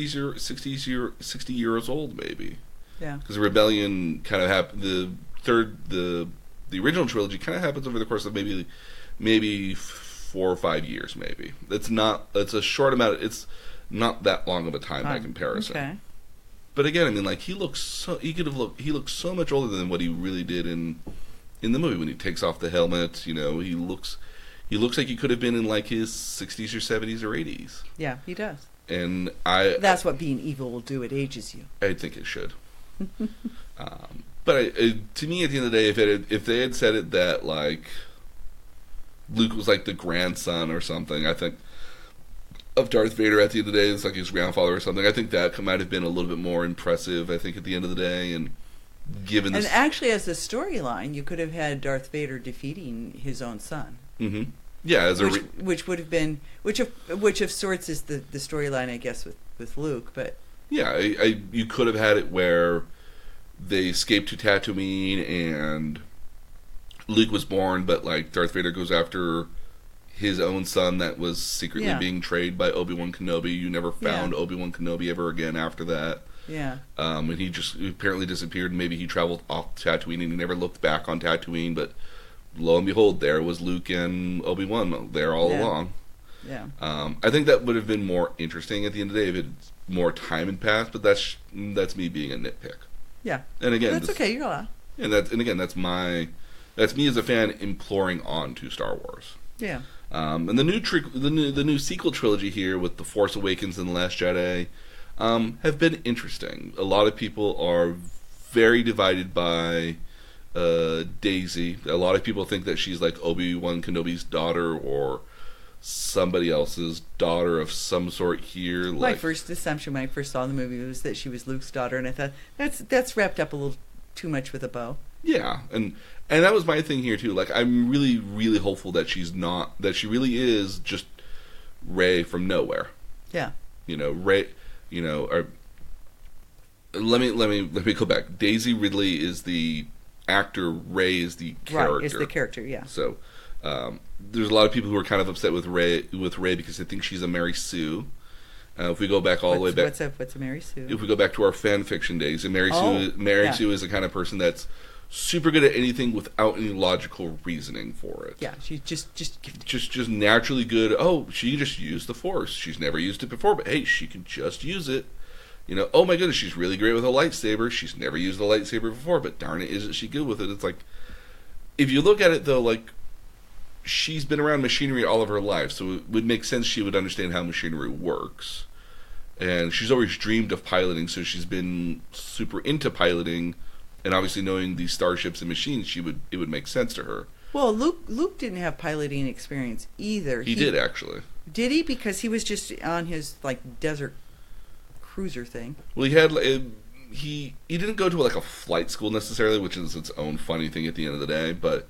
years old maybe. Yeah. Because the rebellion kind of happened. The original trilogy kind of happens over the course of maybe 4 or 5 years maybe. It's a short amount. It's not that long of a time by comparison. Okay. But again, I mean, like he looks so much older than what he really did in the movie when he takes off the helmet. You know, he looks like he could have been in like his 60s or 70s or 80s. Yeah, he does. And that's what being evil will do. It ages you. I think it should. But to me, at the end of the day, if they had said it that like Luke was like the grandson or something, I think, of Darth Vader at the end of the day, it's like his grandfather or something, I think that might have been a little bit more impressive, I think, at the end of the day. And given this... And actually, as a storyline, you could have had Darth Vader defeating his own son. Mm-hmm. Yeah, as which would have been which of sorts is the storyline, I guess, with Luke, but yeah, you could have had it where they escaped to Tatooine and Luke was born, but like Darth Vader goes after his own son that was secretly being trained by Obi-Wan Kenobi. You never found Obi-Wan Kenobi ever again after that. Yeah. And he just apparently disappeared. Maybe he traveled off Tatooine and he never looked back on Tatooine, but lo and behold, there was Luke and Obi-Wan there all along. Yeah. I think that would have been more interesting at the end of the day if more time had passed, but that's me being a nitpick. Yeah. And again, that's okay, you're allowed. And again, that's me as a fan imploring on to Star Wars. Yeah. And the new sequel trilogy here with The Force Awakens and The Last Jedi have been interesting. A lot of people are very divided by Daisy. A lot of people think that she's like Obi-Wan Kenobi's daughter or somebody else's daughter of some sort here. My first assumption when I first saw the movie was that she was Luke's daughter, and I thought that's wrapped up a little too much with a bow. Yeah, and that was my thing here too. Like, I'm really, really hopeful that that she really is just Rey from nowhere. Yeah. Rey. Let me go back. Daisy Ridley is the actor. Rey is the character. Right, is the character. Yeah. So, there's a lot of people who are kind of upset with Rey because they think she's a Mary Sue. If we go back all the way back, what's a Mary Sue? If we go back to our fan fiction days, and Mary Sue is the kind of person that's super good at anything without any logical reasoning for it. Yeah, she's just naturally good. Oh, she just used the Force. She's never used it before, but hey, she can just use it. Oh my goodness, she's really great with a lightsaber. She's never used a lightsaber before, but darn it, isn't she good with it? It's like, if you look at it though, like, she's been around machinery all of her life, so it would make sense she would understand how machinery works. And she's always dreamed of piloting, so she's been super into piloting. And obviously, knowing these starships and machines, it would make sense to her. Well, Luke didn't have piloting experience either. He did, actually. Did he? Because he was just on his desert cruiser thing. Well, he had he didn't go to a flight school necessarily, which is its own funny thing at the end of the day. But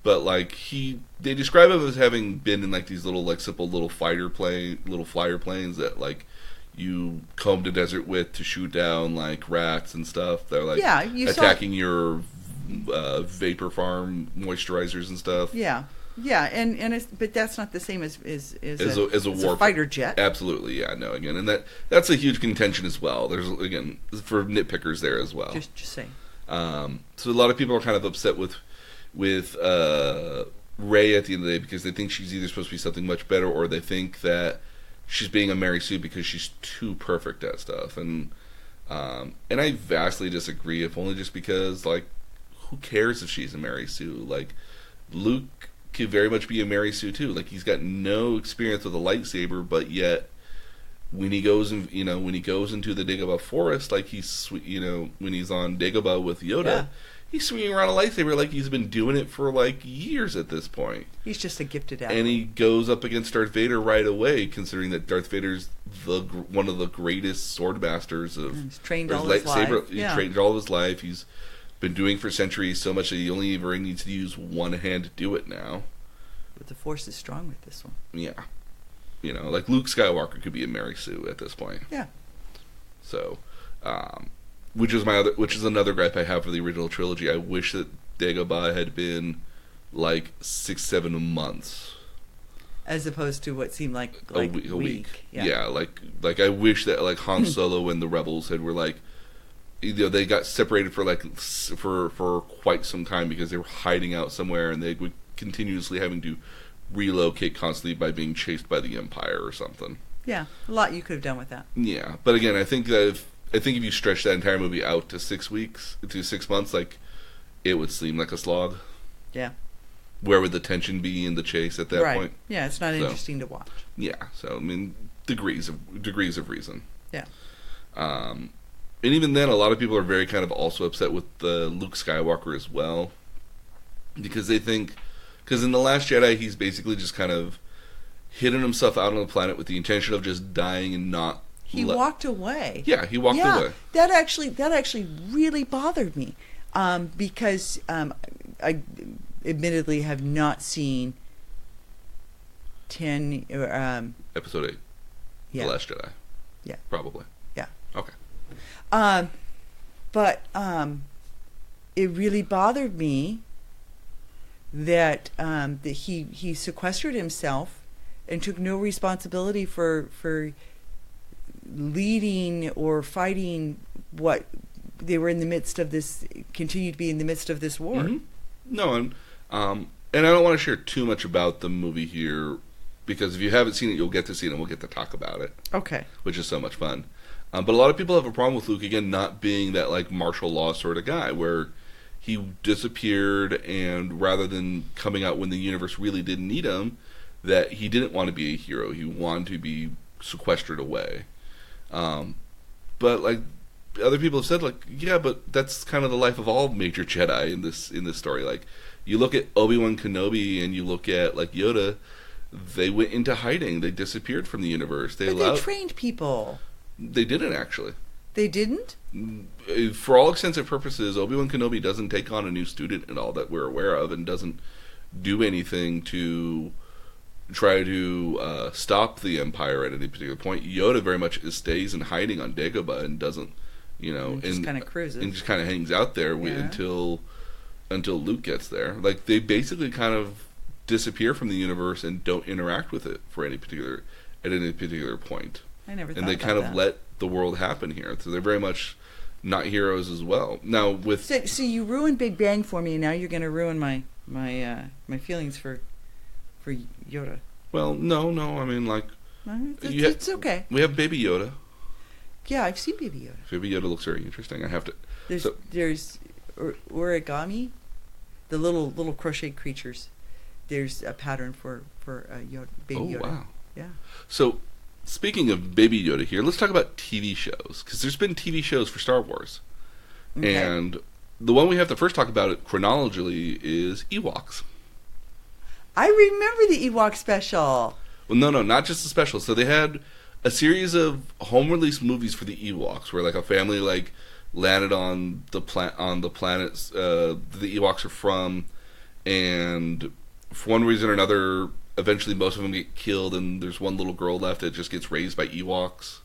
they describe him as having been in these little simple little flyer planes that you comb the desert with to shoot down rats and stuff. They're attacking your vapor farm moisturizers and stuff. Yeah, and but that's not the same as a fighter jet. Absolutely, yeah, no, again, and that's a huge contention as well. There's again for nitpickers there as well. Just saying. So a lot of people are kind of upset with Rey at the end of the day because they think she's either supposed to be something much better or they think that she's being a Mary Sue because she's too perfect at stuff, and I vastly disagree. If only just because who cares if she's a Mary Sue? Luke could very much be a Mary Sue too. He's got no experience with a lightsaber, but yet when he goes into the Dagobah forest, when he's on Dagobah with Yoda. Yeah. He's swinging around a lightsaber like he's been doing it for years at this point. He's just a gifted athlete. And he goes up against Darth Vader right away, considering that Darth Vader's one of the greatest sword masters of he's trained all his life. He's trained all of his life. He's been doing for centuries so much that he only ever needs to use one hand to do it now. But the Force is strong with this one. Yeah. Luke Skywalker could be a Mary Sue at this point. Yeah. So, which is another gripe I have for the original trilogy. I wish that Dagobah had been 6-7 months, as opposed to what seemed like a week. Yeah, I wish that Han Solo and the rebels were they got separated for quite some time because they were hiding out somewhere and they were continuously having to relocate constantly by being chased by the Empire or something. Yeah, a lot you could have done with that. Yeah, but again, I think if you stretch that entire movie out to 6 months, it would seem like a slog. Yeah. Where would the tension be in the chase at that point? Yeah, it's not interesting to watch. Yeah, so degrees of reason. Yeah. And even then, a lot of people are very kind of also upset with Luke Skywalker as well, because they think, because in The Last Jedi, he's basically just kind of hidden himself out on the planet with the intention of just dying and not. He walked away. Yeah, he walked away. That actually really bothered me, because I admittedly have not seen 10 or Episode 8. yeah. The Last Jedi. Yeah. Probably. Yeah. Okay. But it really bothered me that that he sequestered himself and took no responsibility for leading or fighting what they were in the midst of this, continue to be in the midst of this war. Mm-hmm. No, and I don't want to share too much about the movie here, because if you haven't seen it, you'll get to see it and we'll get to talk about it. Okay. Which is so much fun. But a lot of people have a problem with Luke, again, not being that like martial law sort of guy, where he disappeared, and rather than coming out when the universe really didn't need him, that he didn't want to be a hero. He wanted to be sequestered away. But like other people have said, like, yeah, but that's kind of the life of all major Jedi in this story. Like, you look at Obi-Wan Kenobi and you look at like Yoda, they went into hiding. They disappeared from the universe. They trained people. They didn't actually. They didn't? For all extensive purposes, Obi-Wan Kenobi doesn't take on a new student at all that we're aware of, and doesn't do anything to try to stop the Empire at any particular point. Yoda very much stays in hiding on Dagobah and doesn't, and just kind of cruises. And just kind of hangs out there until Luke gets there. Like, they basically kind of disappear from the universe and don't interact with it at any particular point. I never thought and they about kind of that. let the world happen here. So they're very much not heroes as well. Now with so you ruined Big Bang for me, and now you're going to ruin my feelings for Yoda. Well, no. I mean, like, it's okay. We have Baby Yoda. Yeah, I've seen Baby Yoda. Baby Yoda looks very interesting. I have to. There's origami, the little crochet creatures. There's a pattern for Yoda, Baby Yoda. Oh wow. Yeah. So, speaking of Baby Yoda here, let's talk about TV shows, because there's been TV shows for Star Wars. Okay. And the one we have to first talk about it chronologically is Ewoks. I remember the Ewok special. Well, no, not just the special. So they had a series of home-release movies for the Ewoks, where like a family like landed on the planets the Ewoks are from, and for one reason or another, eventually most of them get killed, and there's one little girl left that just gets raised by Ewoks.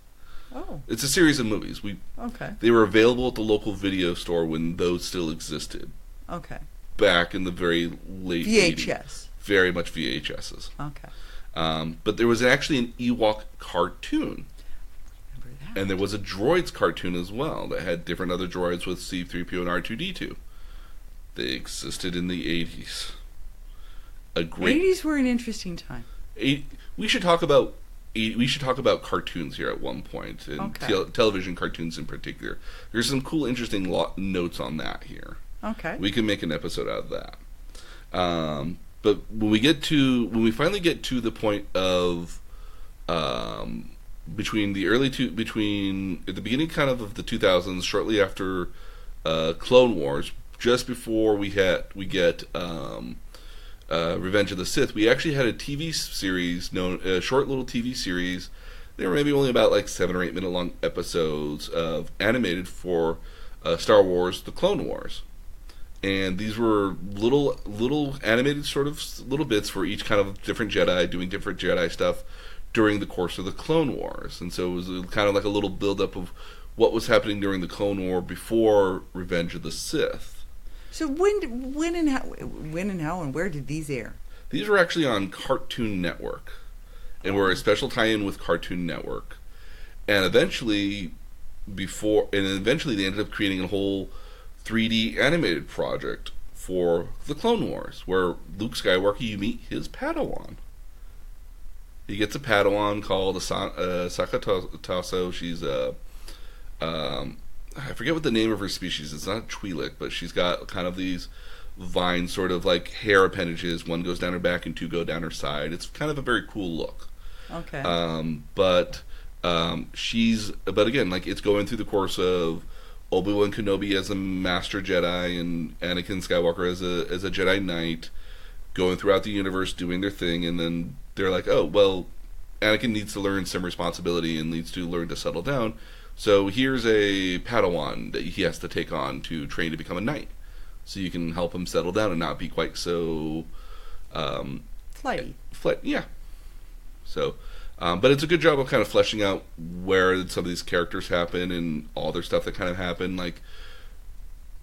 Oh. It's a series of movies. Okay. They were available at the local video store when those still existed. Okay. Back in the very late VHS. 80s. Very much VHSs. Okay. But there was actually an Ewok cartoon. Remember that. And there was a droids cartoon as well that had different other droids with C-3PO and R2-D2. They existed in the 80s. The 80s were an interesting time. We should talk about cartoons here at one point, and television cartoons in particular. There's some cool, interesting notes on that here. Okay. We can make an episode out of that. But when we finally get to the point of between at the beginning kind of the 2000s, shortly after Clone Wars, just before we get Revenge of the Sith, we actually had a TV series a short little TV series. They were maybe only about like 7 or 8 minute long episodes of animated for Star Wars: The Clone Wars. And these were little animated sort of little bits for each kind of different Jedi doing different Jedi stuff during the course of the Clone Wars. And so it was kind of like a little build-up of what was happening during the Clone War before Revenge of the Sith. So when and how and where did these air? These were actually on Cartoon Network, and were a special tie-in with Cartoon Network. And eventually they ended up creating a whole 3D animated project for the Clone Wars, where Luke Skywalker, you meet his Padawan. He gets a Padawan called Sakataso. She's I forget what the name of her species is. It's not a Twi'lek, but she's got kind of these vine sort of like hair appendages. One goes down her back and two go down her side. It's kind of a very cool look. Okay. But again, like, it's going through the course of Obi-Wan Kenobi as a Master Jedi and Anakin Skywalker as a Jedi Knight, going throughout the universe doing their thing, and then they're like, oh, well, Anakin needs to learn some responsibility and needs to learn to settle down, so here's a Padawan that he has to take on to train to become a Knight, so you can help him settle down and not be quite so... flighty. Yeah. So, but it's a good job of kind of fleshing out where some of these characters happen and all their stuff that kind of happened. Like,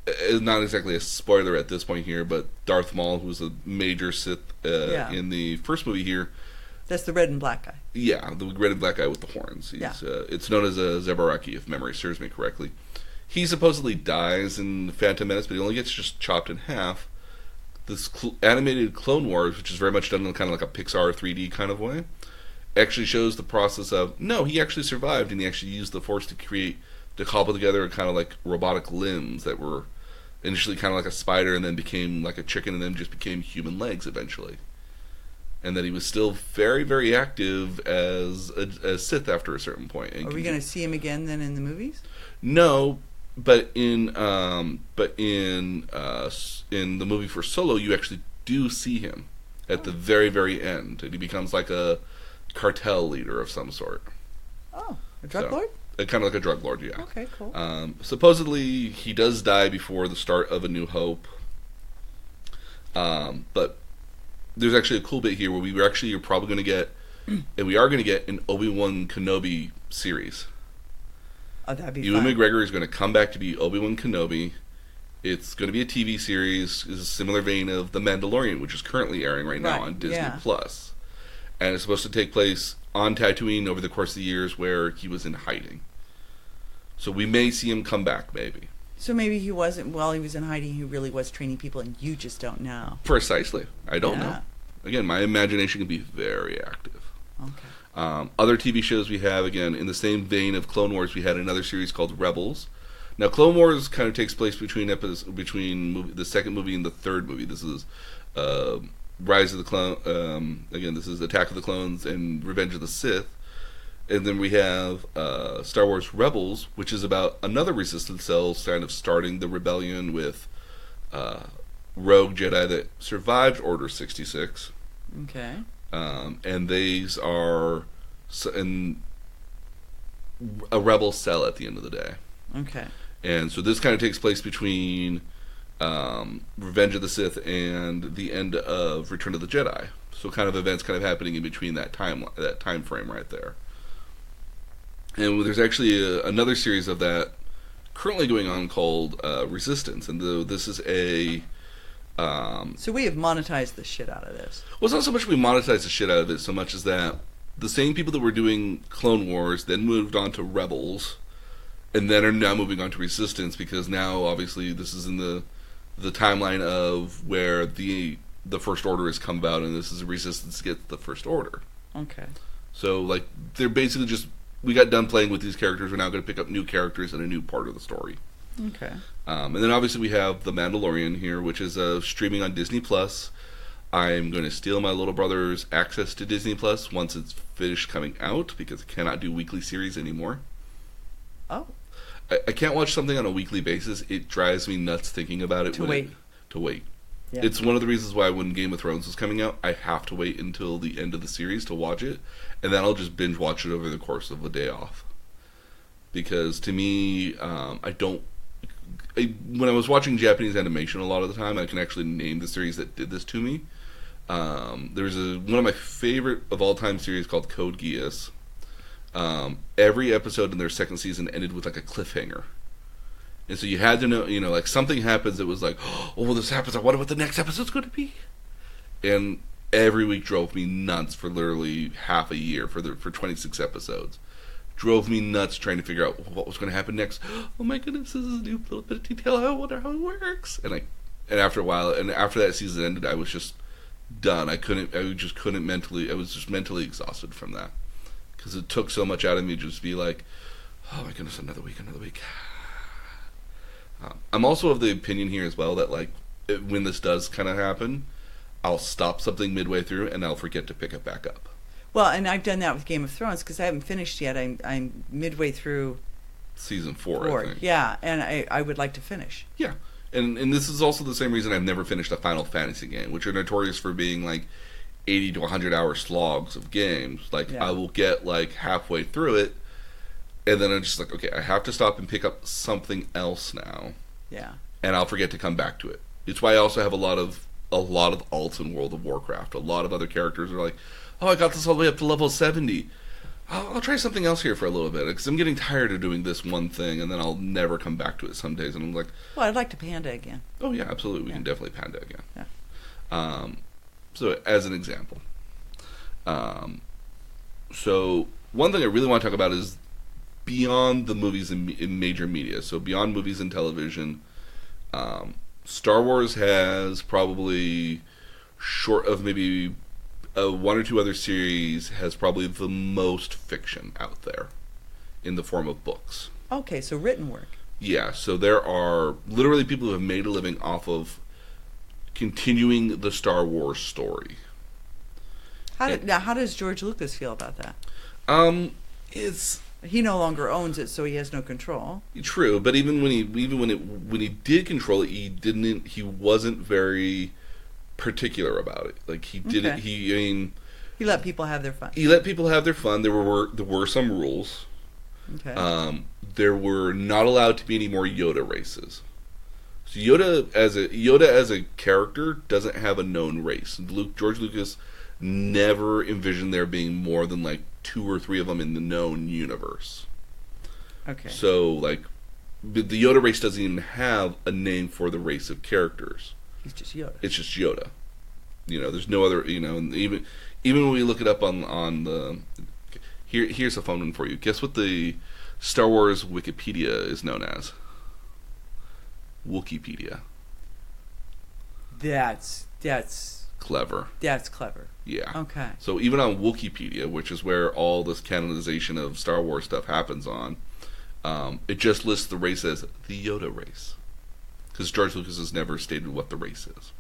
it's not exactly a spoiler at this point here, but Darth Maul, who was a major Sith in the first movie here. That's the red and black guy. Yeah, the red and black guy with the horns. It's known as a Zebaraki, if memory serves me correctly. He supposedly dies in Phantom Menace, but he only gets just chopped in half. This animated Clone Wars, which is very much done in kind of like a Pixar 3D kind of way, actually shows the process of, no, he actually survived, and he actually used the Force to cobble together kind of like robotic limbs that were initially kind of like a spider and then became like a chicken and then just became human legs eventually. And that he was still very, very active as a Sith after a certain point. Are we going to see him again then in the movies? No, but in the movie for Solo, you actually do see him at the very, very end, and he becomes like a cartel leader of some sort. Oh, a drug lord? Kind of like a drug lord, yeah. Okay, cool. Supposedly, he does die before the start of A New Hope. But there's actually a cool bit here where are probably going to get, and we are going to get an Obi-Wan Kenobi series. Oh, that'd be Ewan fun. McGregor is going to come back to be Obi-Wan Kenobi. It's going to be a TV series. It's a similar vein of The Mandalorian, which is currently airing right now on Disney Plus, and it's supposed to take place on Tatooine over the course of the years where he was in hiding. So we may see him come back, maybe. So maybe he wasn't, while he was in hiding, he really was training people, and you just don't know. Precisely. I don't know. Again, my imagination can be very active. Okay. Other TV shows we have, again, in the same vein of Clone Wars, we had another series called Rebels. Now, Clone Wars kind of takes place between the second movie and the third movie. This is Rise of the Clone. Again, this is Attack of the Clones and Revenge of the Sith. And then we have Star Wars Rebels, which is about another Resistance cell kind of starting the rebellion with rogue Jedi that survived Order 66. Okay. And these are in a rebel cell at the end of the day. Okay. And so this kind of takes place between Revenge of the Sith and the end of Return of the Jedi. So kind of events kind of happening in between that time frame right there. And there's actually another series of that currently going on called Resistance, and this is a. So we have monetized the shit out of this. Well, it's not so much we monetized the shit out of it, so much as that the same people that were doing Clone Wars then moved on to Rebels, and then are now moving on to Resistance, because now obviously this is in the timeline of where the First Order has come about, and this is Resistance to get the First Order. Okay. So like they're basically just. We got done playing with these characters. We're now going to pick up new characters and a new part of the story. Okay. And then obviously we have The Mandalorian here, which is streaming on Disney Plus. I'm going to steal my little brother's access to Disney Plus once it's finished coming out, because I cannot do weekly series anymore. Oh. I can't watch something on a weekly basis. It drives me nuts thinking about it. To wait. Yeah. It's one of the reasons why when Game of Thrones was coming out, I have to wait until the end of the series to watch it, and then I'll just binge watch it over the course of a day off. Because to me, when I was watching Japanese animation a lot of the time, I can actually name the series that did this to me. There's one of my favorite of all time series called Code Geass. Every episode in their second season ended with like a cliffhanger. And so you had to know, like something happens that was like, oh, this happens, I wonder what the next episode's going to be. And every week drove me nuts for literally half a year for 26 episodes. Drove me nuts trying to figure out what was going to happen next. Oh my goodness, this is a new little bit of detail. I wonder how it works. And after a while, and after that season ended, I was just done. I was just mentally exhausted from that. Because it took so much out of me to just be like, oh my goodness, another week. I'm also of the opinion here as well that like when this does kind of happen, I'll stop something midway through and I'll forget to pick it back up. Well, and I've done that with Game of Thrones because I haven't finished yet. I'm midway through season 4, I think. Yeah, and I would like to finish. Yeah, and this is also the same reason I've never finished a Final Fantasy game, which are notorious for being like 80 to 100 hour slogs of games. Like I will get like halfway through it. And then I'm just like, okay, I have to stop and pick up something else now. Yeah. And I'll forget to come back to it. It's why I also have a lot of a lot of alts in World of Warcraft. A lot of other characters are like, oh, I got this all the way up to level 70. I'll try something else here for a little bit because I'm getting tired of doing this one thing, and then I'll never come back to it some days. And I'm like, well, I'd like to panda again. Oh yeah, absolutely, we can definitely panda again. Yeah. So as an example, so one thing I really want to talk about is beyond the movies in major media. So beyond movies and television, Star Wars has probably, short of maybe one or two other series, has probably the most fiction out there in the form of books. Okay, so written work. Yeah, so there are literally people who have made a living off of continuing the Star Wars story. How does George Lucas feel about that? It's He no longer owns it, so he has no control. true, but even when he did control it, he wasn't very particular about it. Like he did it. He let people have their fun. He let people have their fun. There were some rules. Okay. There were not allowed to be any more Yoda races. So Yoda as a character doesn't have a known race. George Lucas never envisioned there being more than like 2 or 3 of them in the known universe. Okay. So like, the Yoda race doesn't even have a name for the race of characters. He's just Yoda. It's just Yoda. There's no other. And even when we look it up on the here's a fun one for you. Guess what the Star Wars Wikipedia is known as? Wookiepedia. That's clever. That's clever. Yeah. Okay. So even on Wookiepedia, which is where all this canonization of Star Wars stuff happens on, it just lists the race as the Yoda race, because George Lucas has never stated what the race is.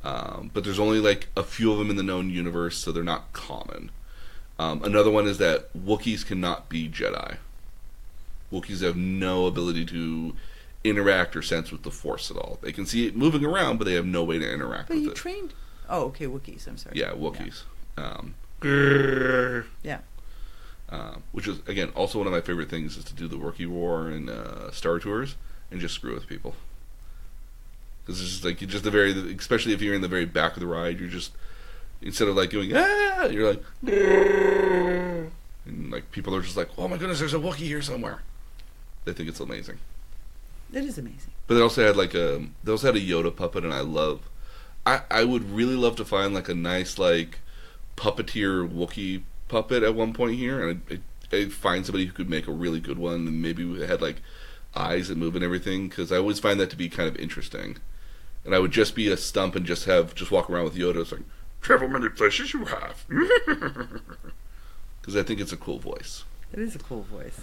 But there's only like a few of them in the known universe, so they're not common. Another one is that Wookiees cannot be Jedi. Wookiees have no ability to interact or sense with the Force at all. They can see it moving around, but they have no way to interact with it. But you trained... Oh, okay, Wookiees, I'm sorry. Yeah, Wookiees. Yeah. Which is, again, also one of my favorite things is to do the Wookiee War and Star Tours and just screw with people. Because it's just like, especially if you're in the very back of the ride, you're just, instead of like going, ah, you're like, and like people are just like, oh my goodness, there's a Wookiee here somewhere. They think it's amazing. It is amazing. But they also had a Yoda puppet, and I would really love to find like a nice like puppeteer Wookiee puppet at one point here, and I'd find somebody who could make a really good one, and maybe had like eyes that move and everything, because I always find that to be kind of interesting. And I would just be a stump and just walk around with Yoda. It's like, travel many places you have, because I think it's a cool voice. It is a cool voice.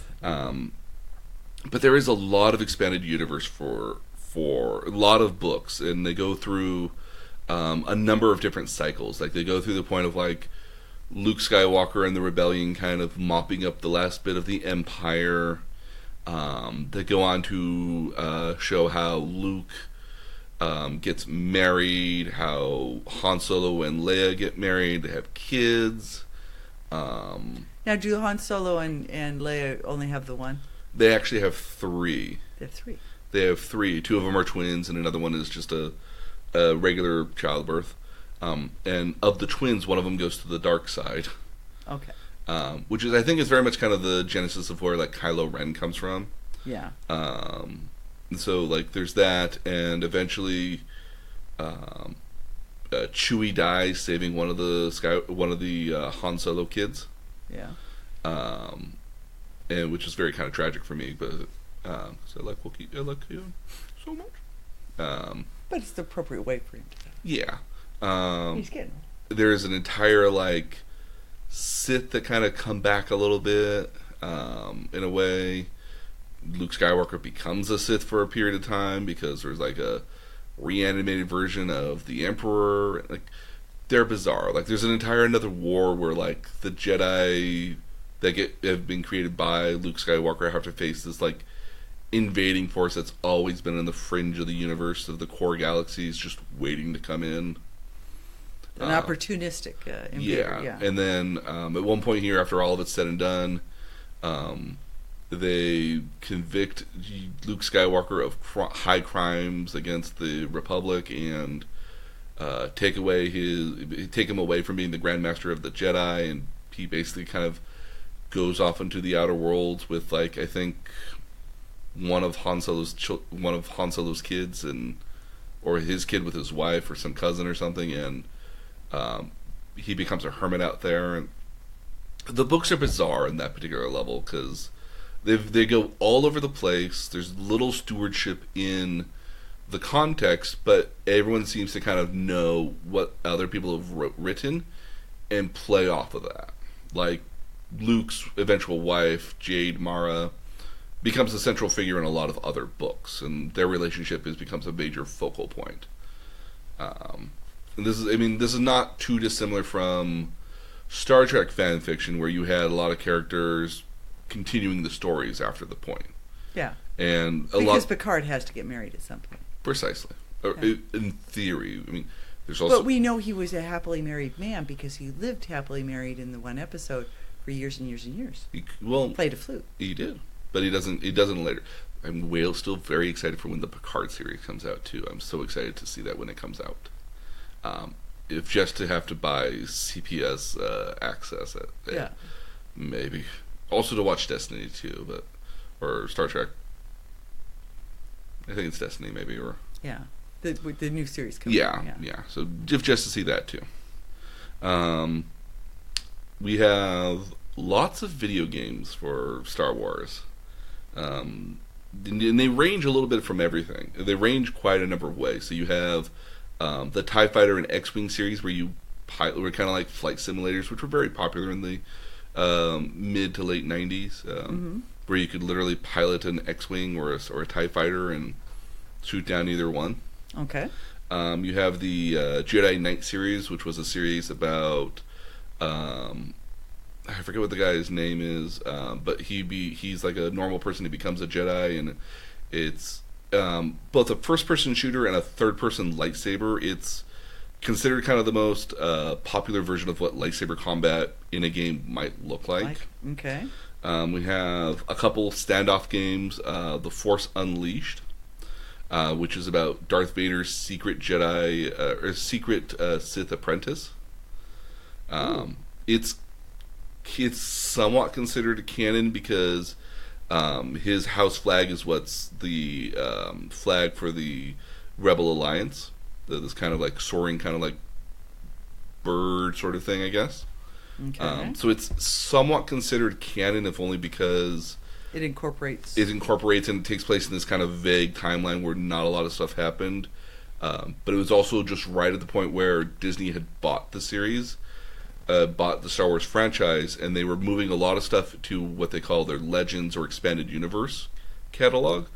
But there is a lot of expanded universe for a lot of books, and they go through a number of different cycles. Like they go through the point of like Luke Skywalker and the rebellion kind of mopping up the last bit of the Empire. They go on to show how Luke gets married, how Han Solo and Leia get married, they have kids. Now, do Han Solo and Leia only have the one? They actually have 3. They have 3. They have 3. 2 of them are twins, and another one is just a regular childbirth. And of the twins, one of them goes to the dark side. Okay. Which is, I think, is very much kind of the genesis of where like Kylo Ren comes from. Yeah. And so like there's that, and eventually, Chewie dies, saving one of the Han Solo kids. Yeah. And which is very kind of tragic for me, but so I like Wookiee, I like you so much. But it's the appropriate way for him to die. Yeah. He's getting. There's an entire like Sith that kind of come back a little bit, in a way. Luke Skywalker becomes a Sith for a period of time because there's like a reanimated version of the Emperor. Like they're bizarre. Like there's another war where like the Jedi that have been created by Luke Skywalker have to face this like invading force that's always been in the fringe of the universe of the core galaxies, just waiting to come in. An opportunistic invader. Yeah. And then at one point here, after all of it's said and done, they convict Luke Skywalker of high crimes against the Republic, and take him away from being the Grand Master of the Jedi, and he basically kind of goes off into the outer worlds with, like, I think one of Han Solo's kids, or his kid with his wife or some cousin or something, and he becomes a hermit out there. And the books are bizarre in that particular level because they go all over the place. There's little stewardship in the context, but everyone seems to kind of know what other people have written and play off of that. Like, Luke's eventual wife, Jade Mara, becomes a central figure in a lot of other books, and their relationship becomes a major focal point. And this is not too dissimilar from Star Trek fan fiction, where you had a lot of characters continuing the stories after the point. Yeah. And because Picard has to get married at some point. Precisely. Yeah. In theory. I mean, there's also... But we know he was a happily married man because he lived happily married in the one episode for years and years and years. He played a flute. He did. But he doesn't later. I'm still very excited for when the Picard series comes out, too. I'm so excited to see that when it comes out. If just to have to buy CPS access. Yeah. Maybe. Also to watch Destiny, too, or Star Trek. I think it's Destiny, maybe, or... Yeah. The new series coming out. Yeah. So just to see that, too. We have lots of video games for Star Wars. And they range a little bit from everything. They range quite a number of ways. So you have the TIE Fighter and X-Wing series where you were kind of like flight simulators, which were very popular in the mid to late 90s, where you could literally pilot an X-Wing or a TIE Fighter and shoot down either one. Okay. You have the Jedi Knight series, which was a series about... I forget what the guy's name is, but he's like a normal person who becomes a Jedi, and it's both a first-person shooter and a third-person lightsaber. It's considered kind of the most popular version of what lightsaber combat in a game might look like. Okay. We have a couple standoff games, The Force Unleashed, which is about Darth Vader's secret Jedi, or secret Sith apprentice. It's somewhat considered canon because his house flag is what's the flag for the Rebel Alliance. This kind of like soaring, kind of like bird sort of thing, I guess. Okay. So it's somewhat considered canon, if only because it incorporates and it takes place in this kind of vague timeline where not a lot of stuff happened. But it was also just right at the point where Disney had bought the series. Bought the Star Wars franchise, and they were moving a lot of stuff to what they call their Legends or Expanded Universe catalog.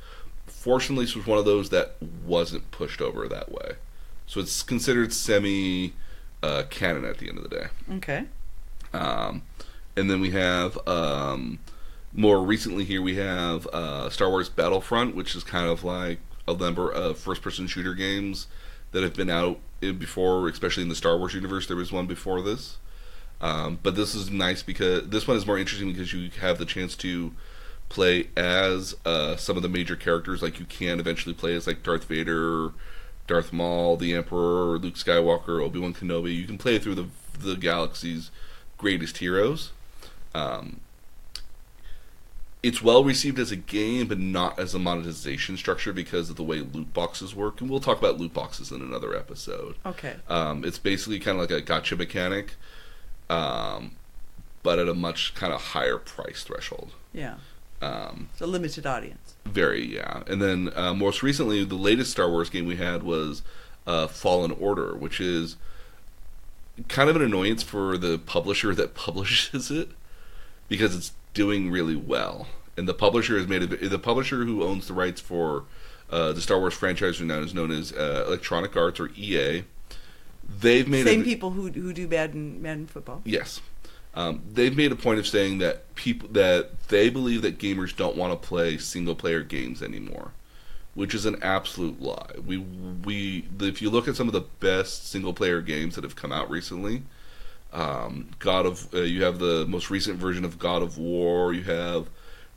Fortunately, this was one of those that wasn't pushed over that way. So it's considered semi-canon at the end of the day. Okay. And then we have, more recently here, we have Star Wars Battlefront, which is kind of like a number of first-person shooter games that have been out before, especially in the Star Wars universe. There was one before this. But this is nice because this one is more interesting because you have the chance to play as some of the major characters. Like you can eventually play as like Darth Vader, Darth Maul, the Emperor, Luke Skywalker, Obi-Wan Kenobi. You can play through the galaxy's greatest heroes. It's well received as a game, but not as a monetization structure because of the way loot boxes work. And we'll talk about loot boxes in another episode. Okay. It's basically kind of like a gacha mechanic. But at a much kind of higher price threshold. Yeah. It's a limited audience. Very, yeah. And then most recently, the latest Star Wars game we had was Fallen Order, which is kind of an annoyance for the publisher that publishes it because it's doing really well. And the publisher has made the publisher who owns the rights for the Star Wars franchise is known as Electronic Arts, or EA. They've made people who do Madden football. Yes, they've made a point of saying that they believe that gamers don't want to play single player games anymore, which is an absolute lie. If you look at some of the best single player games that have come out recently, you have the most recent version of God of War. You have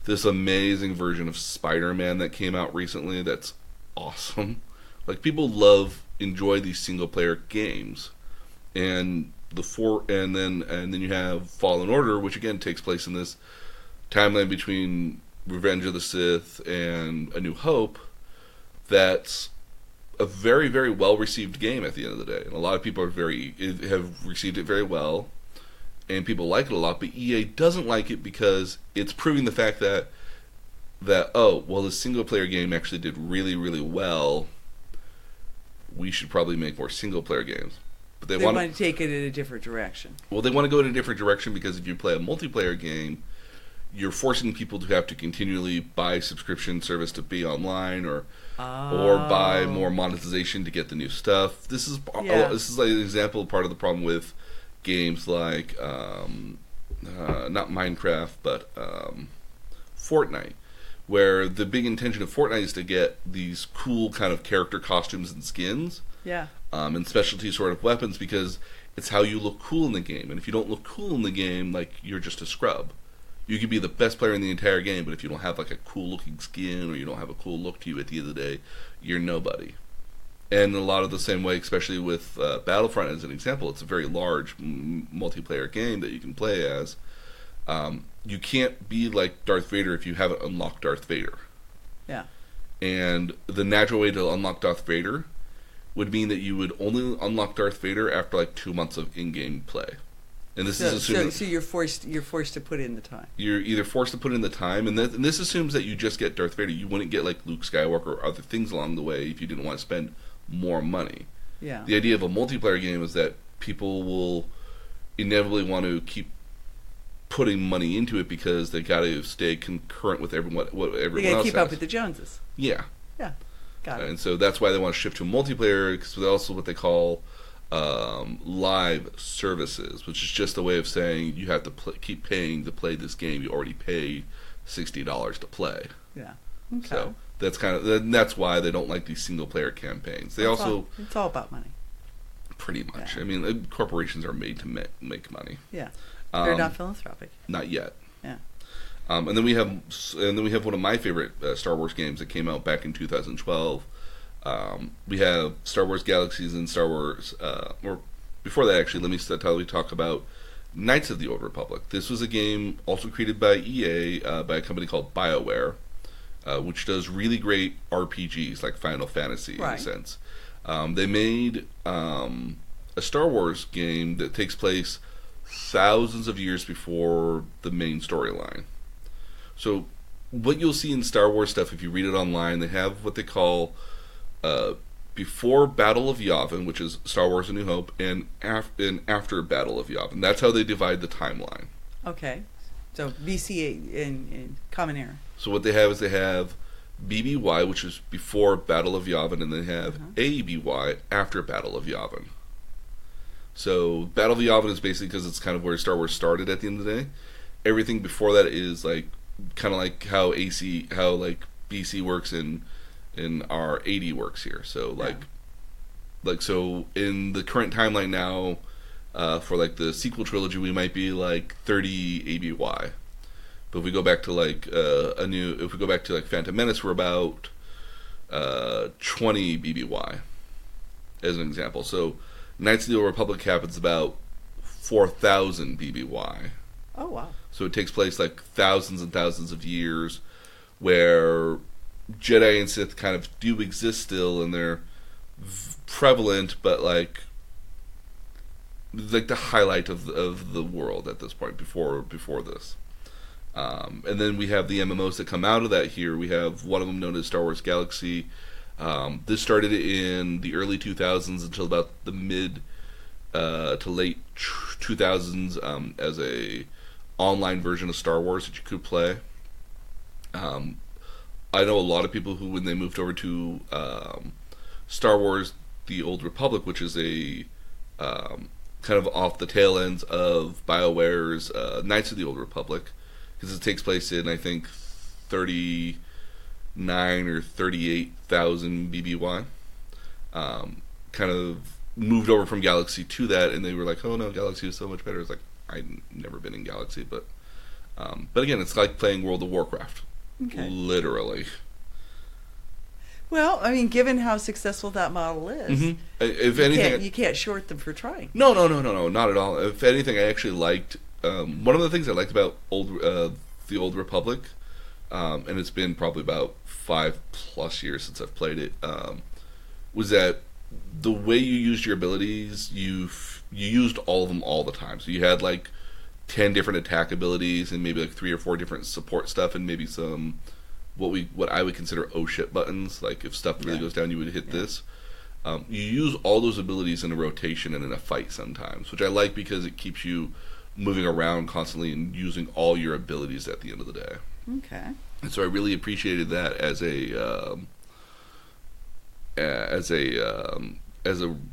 this amazing version of Spider-Man that came out recently. That's awesome. Like, people love enjoy these single player games. And then you have Fallen Order, which again takes place in this timeline between Revenge of the Sith and A New Hope. That's a very, very well received game at the end of the day, and a lot of people have received it very well, and people like it a lot. But EA doesn't like it because it's proving the fact that the single player game actually did really, really well. We should probably make more single player games. But they want to take it in a different direction. Well, they want to go in a different direction because if you play a multiplayer game, you're forcing people to have to continually buy subscription service to be online, or buy more monetization to get the new stuff. This is like an example, part of the problem with games like not Minecraft, but Fortnite, where the big intention of Fortnite is to get these cool kind of character costumes and skins. Yeah. And specialty sort of weapons, because it's how you look cool in the game. And if you don't look cool in the game, like, you're just a scrub. You could be the best player in the entire game, but if you don't have like a cool looking skin, or you don't have a cool look to you at the end of the day, you're nobody. And a lot of the same way, especially with Battlefront as an example, it's a very large multiplayer game that you can play as. You can't be like Darth Vader if you haven't unlocked Darth Vader. Yeah. And the natural way to unlock Darth Vader would mean that you would only unlock Darth Vader after like 2 months of in-game play. And this is assuming... So you're forced to put in the time. You're either forced to put in the time, and this assumes that you just get Darth Vader. You wouldn't get like Luke Skywalker or other things along the way if you didn't want to spend more money. Yeah. The idea of a multiplayer game is that people will inevitably want to keep putting money into it because they got to stay concurrent with what everyone else has. They got to keep up with the Joneses. Yeah. Yeah. Got it. And so that's why they want to shift to a multiplayer, because they're also what they call live services, which is just a way of saying you have to keep paying to play this game. You already paid $60 to play. Yeah. Okay. So that's why they don't like these single player campaigns. It's all about money. Pretty much. Yeah. I mean, corporations are made to make money. Yeah. They're not philanthropic. Not yet. Yeah. And then we have one of my favorite Star Wars games that came out back in 2012. We have Star Wars Galaxies and Star Wars. Or before that, actually, let me talk about Knights of the Old Republic. This was a game also created by EA by a company called BioWare, which does really great RPGs like Final Fantasy in a sense. They made a Star Wars game that takes place thousands of years before the main storyline. So what you'll see in Star Wars stuff, if you read it online, they have what they call before Battle of Yavin, which is Star Wars A New Hope, and after Battle of Yavin. That's how they divide the timeline. Okay. So BC in Common Era. So what they have BBY, which is before Battle of Yavin, and they have ABY after Battle of Yavin. So Battle of Yavin is basically because it's kind of where Star Wars started at the end of the day. Everything before that is like kind of like how BC works in our AD works here. So so in the current timeline now, for like the sequel trilogy, we might be like 30 ABY. But if we go back to like Phantom Menace, we're about 20 BBY as an example. So Knights of the Old Republic happens about 4,000 BBY. Oh wow! So it takes place like thousands and thousands of years, where Jedi and Sith kind of do exist still, and they're prevalent, but like the highlight of the world at this point. Before this, and then we have the MMOs that come out of that. Here we have one of them known as Star Wars Galaxy. This started in the early 2000s until about the mid to late 2000s as a online version of Star Wars that you could play. I know a lot of people who, when they moved over to Star Wars The Old Republic, which is a kind of off the tail ends of BioWare's Knights of the Old Republic, because it takes place in, I think, 39 or 38,000 BBY. Kind of moved over from Galaxy to that, and they were like, "Oh no, Galaxy is so much better." It's like, I've never been in Galaxy, but again, it's like playing World of Warcraft, literally. Well, I mean, given how successful that model is, If anything, you can't short them for trying. no, not at all. If anything, I actually liked one of the things I liked about the Old Republic, and it's been probably about 5+ years since I've played it, was that the way you used your abilities, you used all of them all the time. So you had like 10 different attack abilities and maybe like 3 or 4 different support stuff and maybe some what I would consider oh shit buttons. Like if stuff really goes down, you would hit this. You use all those abilities in a rotation and in a fight sometimes, which I like because it keeps you moving around constantly and using all your abilities at the end of the day. Okay. And so I really appreciated that as a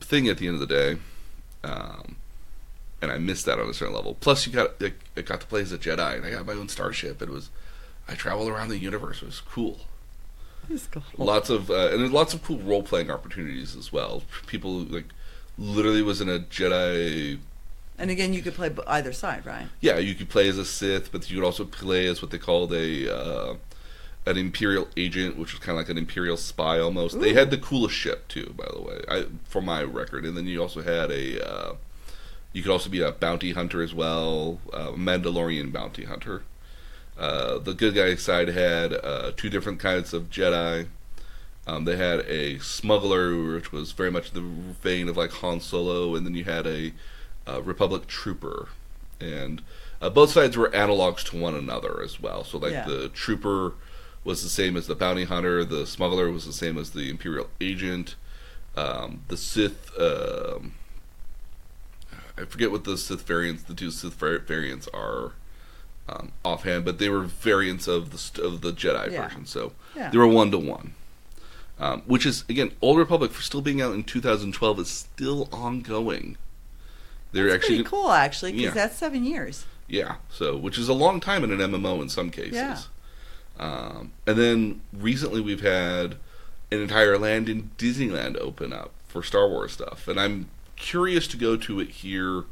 thing at the end of the day. And I missed that on a certain level. Plus, I got to play as a Jedi, and I got my own starship. I traveled around the universe. It was cool. It's cool. Lots of and there's lots of cool role playing opportunities as well. People like literally was in a Jedi. And again, you could play either side, right? Yeah, you could play as a Sith, but you could also play as what they called an Imperial agent, which was kind of like an Imperial spy almost. Ooh. They had the coolest ship too, by the way, for my record. And then you also had you could also be a bounty hunter as well, a Mandalorian bounty hunter. The good guy side had 2 different kinds of Jedi. They had a smuggler, which was very much the vein of like Han Solo, and then you had a Republic trooper. And both sides were analogs to one another as well. So like the trooper was the same as the bounty hunter, the smuggler was the same as the Imperial agent. The Sith, I forget what the Sith variants, the 2 Sith variants are offhand, but they were variants of the Jedi version. So they were 1-to-1. Which is, again, Old Republic, for still being out in 2012, is still ongoing. That's pretty cool, actually, because that's 7 years. Yeah, so which is a long time in an MMO in some cases. Yeah. And then recently we've had an entire land in Disneyland open up for Star Wars stuff, and I'm curious to go to it here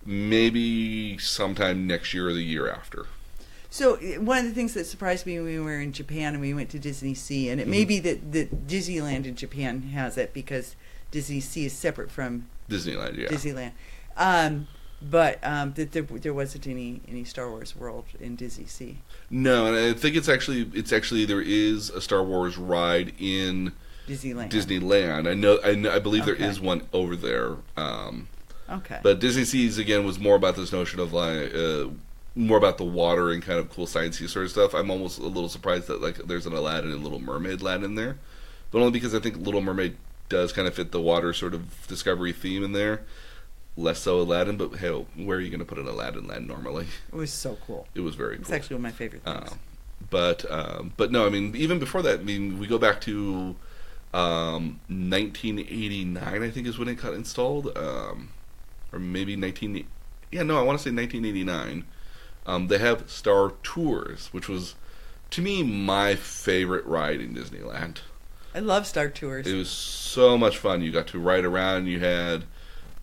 maybe sometime next year or the year after. So one of the things that surprised me when we were in Japan and we went to Disney Sea, and it may be that Disneyland in Japan has it because Disney Sea is separate from Disneyland, Disneyland. But that there wasn't any Star Wars world in Disney Sea. No, and I think it's actually there is a Star Wars ride in Disneyland. I believe there is one over there. Okay. But Disney Seas again was more about this notion of like more about the water and kind of cool sciencey sort of stuff. I'm almost a little surprised that like there's an Aladdin and Little Mermaid land in there, but only because I think Little Mermaid does kind of fit the water sort of discovery theme in there. Less so Aladdin, but hey, where are you going to put an Aladdin land normally? It was so cool. It was very cool. It's actually one of my favorite things. But no, I mean, even before that, I mean, we go back to 1989, I think is when it got installed, or maybe I want to say 1989. They have Star Tours, which was, to me, my favorite ride in Disneyland. I love Star Tours. It was so much fun. You got to ride around. You had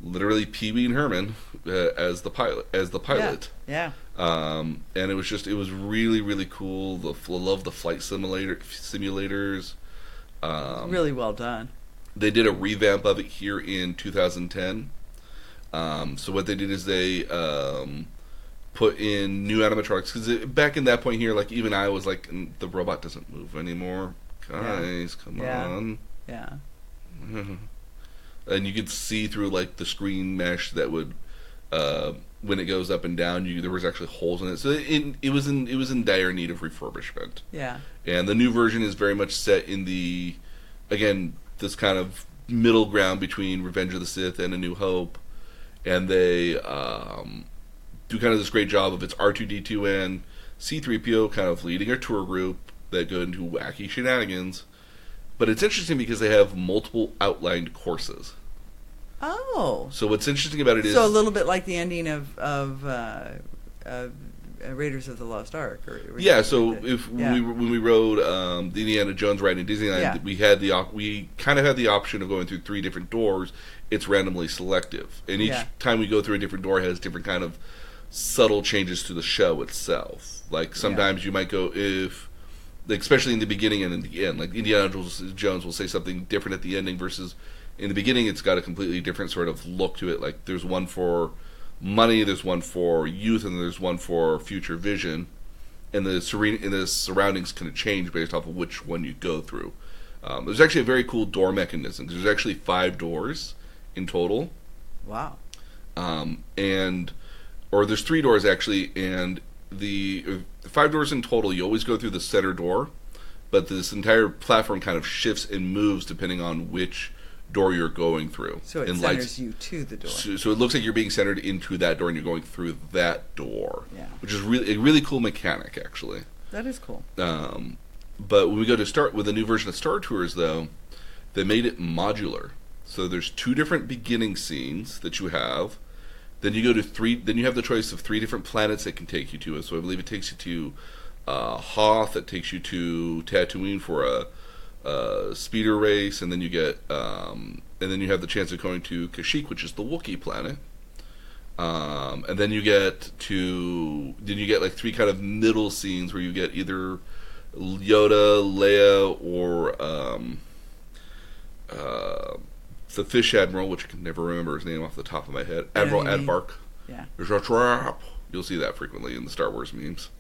literally Pee-wee and Herman as the pilot. Yeah. And it was really, really cool. I love the flight simulators. Really well done. They did a revamp of it here in 2010. So what they did is they put in new animatronics, because back in that point here, like even I was like, the robot doesn't move anymore. Guys, come on. Yeah. And you could see through like the screen mesh that would, when it goes up and down, there was actually holes in it. So it was in dire need of refurbishment. Yeah. And the new version is very much set in this kind of middle ground between Revenge of the Sith and A New Hope, and they do kind of this great job of it's R2-D2 and C-3PO kind of leading a tour group that go into wacky shenanigans. But it's interesting because they have multiple outlined courses. Oh. So what's interesting about it is... So a little bit like the ending of Raiders of the Lost Ark. When we rode the Indiana Jones ride in Disneyland, we kind of had the option of going through 3 different doors. It's randomly selective. And each time we go through a different door has different kind of subtle changes to the show itself. Like sometimes you might go, if like, especially in the beginning and in the end. Like Indiana Jones will say something different at the ending versus in the beginning. It's got a completely different sort of look to it. Like there's one for money, there's one for youth, and there's one for future vision. And the surroundings kind of change based off of which one you go through. There's actually a very cool door mechanism. There's actually 5 doors in total. Wow. Or there's 3 doors actually, and the 5 doors in total. You always go through the center door, but this entire platform kind of shifts and moves depending on which door you're going through. So it centers you to the door. So it looks like you're being centered into that door, and you're going through that door. Yeah. Which is a really cool mechanic, actually. That is cool. But when we go to start with the new version of Star Tours, though, they made it modular. So there's 2 different beginning scenes that you have. Then you go to 3. Then you have the choice of 3 different planets it can take you to. So I believe it takes you to Hoth. It takes you to Tatooine for a speeder race, and then you get and then you have the chance of going to Kashyyyk, which is the Wookiee planet. And then you get like 3 kind of middle scenes where you get either Yoda, Leia, or the Fish Admiral, which I can never remember his name off the top of my head. Admiral Adbark. Yeah. There's a trap. You'll see that frequently in the Star Wars memes.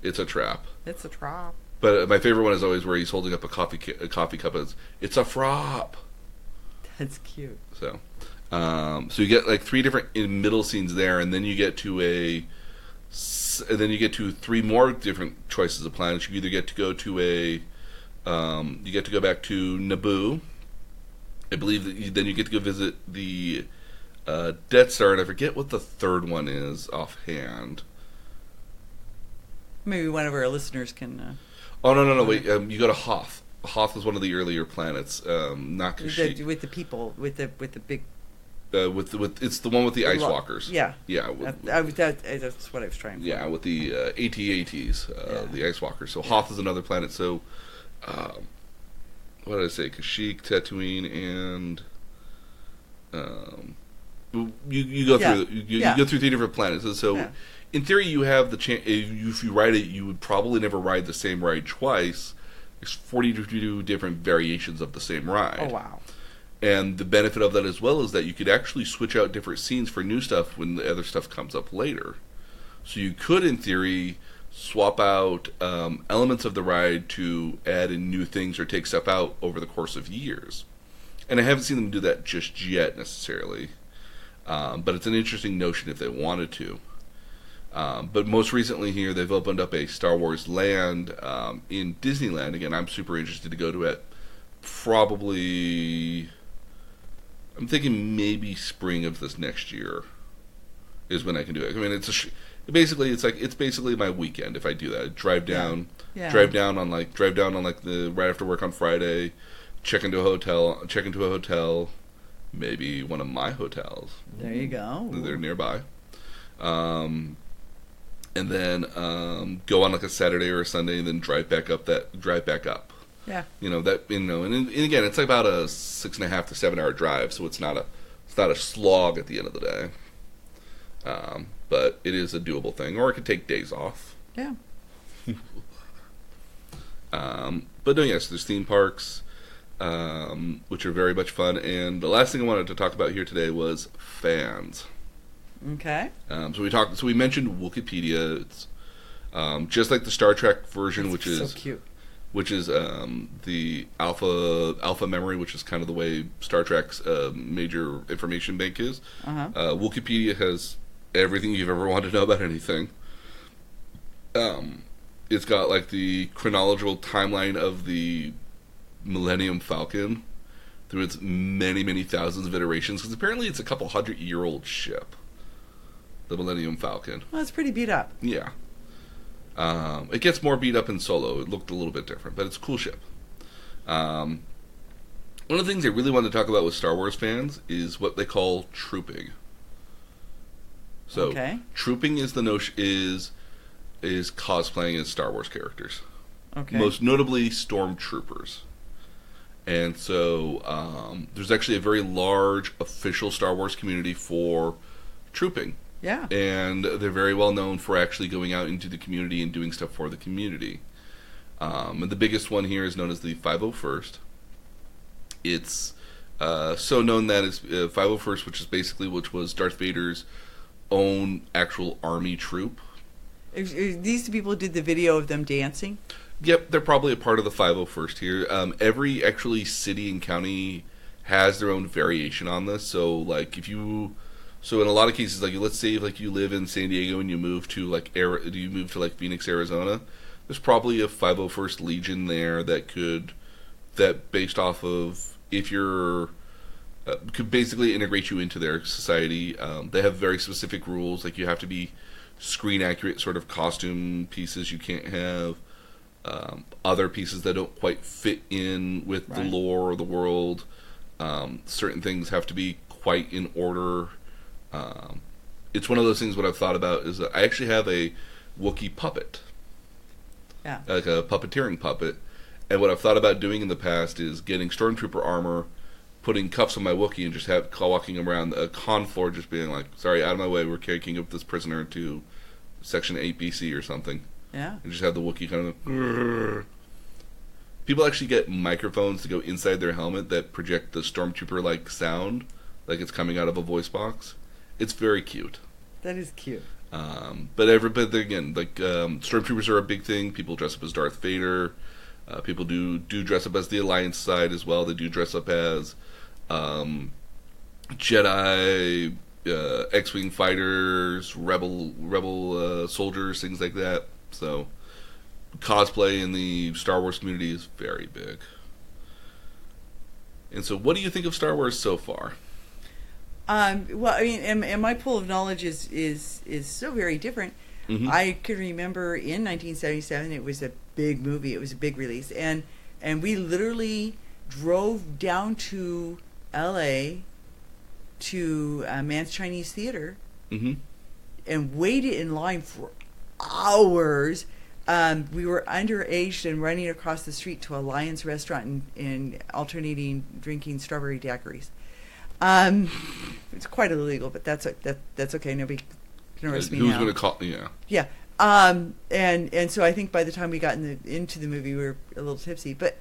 It's a trap. It's a trap. But my favorite one is always where he's holding up a coffee cup and it's a frap. That's cute. So you get like 3 different middle scenes there, and then you get to 3 more different choices of planets. You either get to go to you get to go back to Naboo. I believe that then you get to go visit the Death Star, and I forget what the 3rd one is offhand. Maybe one of our listeners can. Oh no! Wait, you go to Hoth. Hoth is one of the earlier planets, not Kashyyyk. With the people, with the big. It's the one with the Ice Walkers. Yeah. Yeah. That's what I was trying for. Yeah, with the AT-ATs, the Ice Walkers. So Hoth is another planet. So, what did I say? Kashyyyk, Tatooine, and you go through you go through 3 different planets. And so, in theory, you have the chance. If you ride it, you would probably never ride the same ride twice. There's 42 different variations of the same ride. Oh wow! And the benefit of that as well is that you could actually switch out different scenes for new stuff when the other stuff comes up later. So you could, in theory, swap out elements of the ride to add in new things or take stuff out over the course of years. And I haven't seen them do that just yet necessarily. But it's an interesting notion if they wanted to. But most recently here, they've opened up a Star Wars land in Disneyland. Again, I'm super interested to go to it. Probably, I'm thinking maybe spring of this next year is when I can do it. I mean, it's basically my weekend if I do that. Drive down on the right after work on Friday, check into a hotel, maybe one of my hotels. There you go. They're nearby. And then go on like a Saturday or a Sunday, and then drive back up. Yeah. And again, it's about a 6.5 to 7 hour drive, so it's not a slog at the end of the day. But it is a doable thing, or I could take days off. Yeah. But no, yes, there's theme parks, which are very much fun. And the last thing I wanted to talk about here today was fans. Okay. So we mentioned Wikipedia. It's just like the Star Trek version, which is so cute. Which is the alpha memory, which is kind of the way Star Trek's major information bank is. Wikipedia has everything you've ever wanted to know about anything. It's got like the chronological timeline of the Millennium Falcon through its many, many thousands of iterations, because apparently it's a couple 100-year-old ship, the Millennium Falcon. Well, it's pretty beat up. Yeah. It gets more beat up in Solo. It looked a little bit different, but it's a cool ship. One of the things I really wanted to talk about with Star Wars fans is what they call trooping. So, trooping is the notion is cosplaying as Star Wars characters. Okay. Most notably, stormtroopers. And so, there's actually a very large official Star Wars community for trooping. Yeah. And they're very well known for actually going out into the community and doing stuff for the community. And the biggest one here is known as the 501st. It's so known that it's 501st, which was Darth Vader's own actual army troop. These people did the video of them dancing? Yep, they're probably a part of the 501st here. Every actually city and county has their own variation on this. So like so in a lot of cases, like let's say like you live in San Diego and you move to like Phoenix, Arizona, there's probably a 501st Legion there that based off of if you're could basically integrate you into their society. They have very specific rules, like you have to be screen accurate sort of costume pieces. You can't have other pieces that don't quite fit in with the lore or the world. Certain things have to be quite in order. It's one of those things. What I've thought about is that I actually have a Wookiee puppet, like a puppeteering puppet. And what I've thought about doing in the past is getting stormtrooper armor, putting cuffs on my Wookiee, and just walking around a con floor, just being like, "Sorry, out of my way. We're taking up this prisoner to Section 8 BC or something." Yeah. And just have the Wookiee kind of. Grrr. People actually get microphones to go inside their helmet that project the stormtrooper-like sound, like it's coming out of a voice box. It's very cute. That is cute. But again, like stormtroopers are a big thing. People dress up as Darth Vader. People do dress up as the Alliance side as well. They do dress up as Jedi, X-wing fighters, rebel soldiers, things like that. So cosplay in the Star Wars community is very big. And so, what do you think of Star Wars so far? Well, I mean, and my pool of knowledge is so very different. Mm-hmm. I can remember in 1977, it was a big movie. It was a big release, and we literally drove down to L.A. to Mann's Chinese Theater, mm-hmm. and waited in line for hours. We were underage and running across the street to a Lion's restaurant and alternating drinking strawberry daiquiris. It's quite illegal, but that's okay. Nobody can arrest me now. Who's going to call? Yeah. Yeah. And so I think by the time we got into the movie, we were a little tipsy. But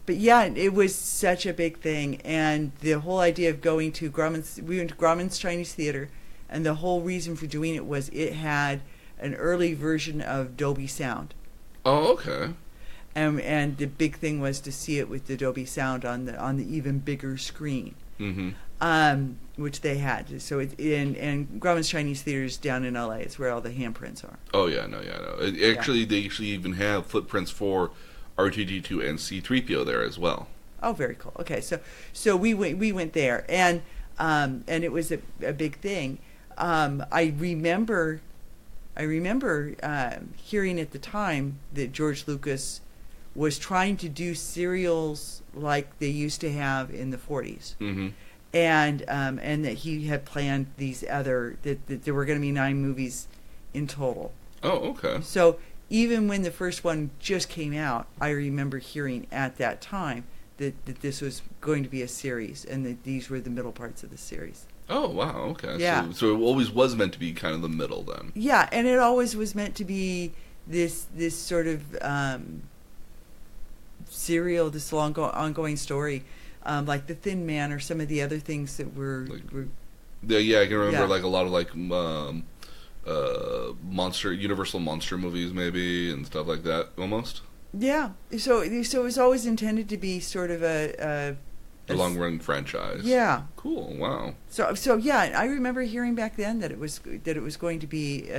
yeah, it was such a big thing, and the whole idea of going to Grauman's, we went to Grauman's Chinese Theater, and the whole reason for doing it was it had an early version of Dolby Sound. Oh, okay. And the big thing was to see it with the Dolby Sound on the even bigger screen. Mm-hmm. Which they had. So and Grauman's Chinese Theater is down in LA. It's where all the handprints are. Oh yeah, no. They actually even have footprints for R2-D2 and C-3PO there as well. Oh, very cool. Okay, so we went there, and it was a big thing. I remember hearing at the time that George Lucas was trying to do serials like they used to have in the 40s. Mm-hmm. And that he had planned these that there were going to be 9 movies in total. Oh, okay. So even when the first one just came out, I remember hearing at that time that this was going to be a series, and that these were the middle parts of the series. Oh, wow, okay. Yeah. So it always was meant to be kind of the middle then. Yeah, and it always was meant to be this sort of serial, this long ongoing story. Like The Thin Man or some of the other things that were yeah, I can remember like a lot of like Universal monster movies maybe and stuff like that almost. Yeah, so it was always intended to be sort of a long running franchise. Yeah. Cool. Wow. So yeah, I remember hearing back then that it was going to be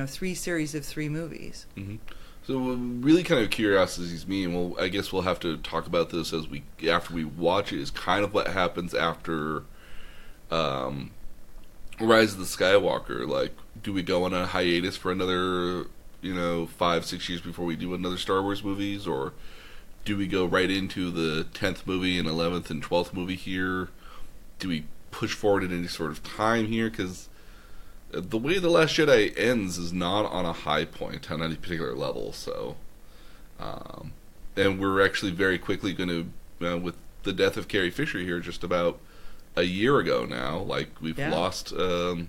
3 series of 3 movies. Mm-hmm. So really kind of curiosities me, and I guess we'll have to talk about this after we watch it, is kind of what happens after Rise of the Skywalker. Like, do we go on a hiatus for another 5-6 years before we do another Star Wars movies, or do we go right into the 10th movie and 11th and 12th movie here? Do we push forward in any sort of time here? Because the way The Last Jedi ends is not on a high point on any particular level, so and we're actually very quickly going to with the death of Carrie Fisher here just about a year ago now, like we've lost with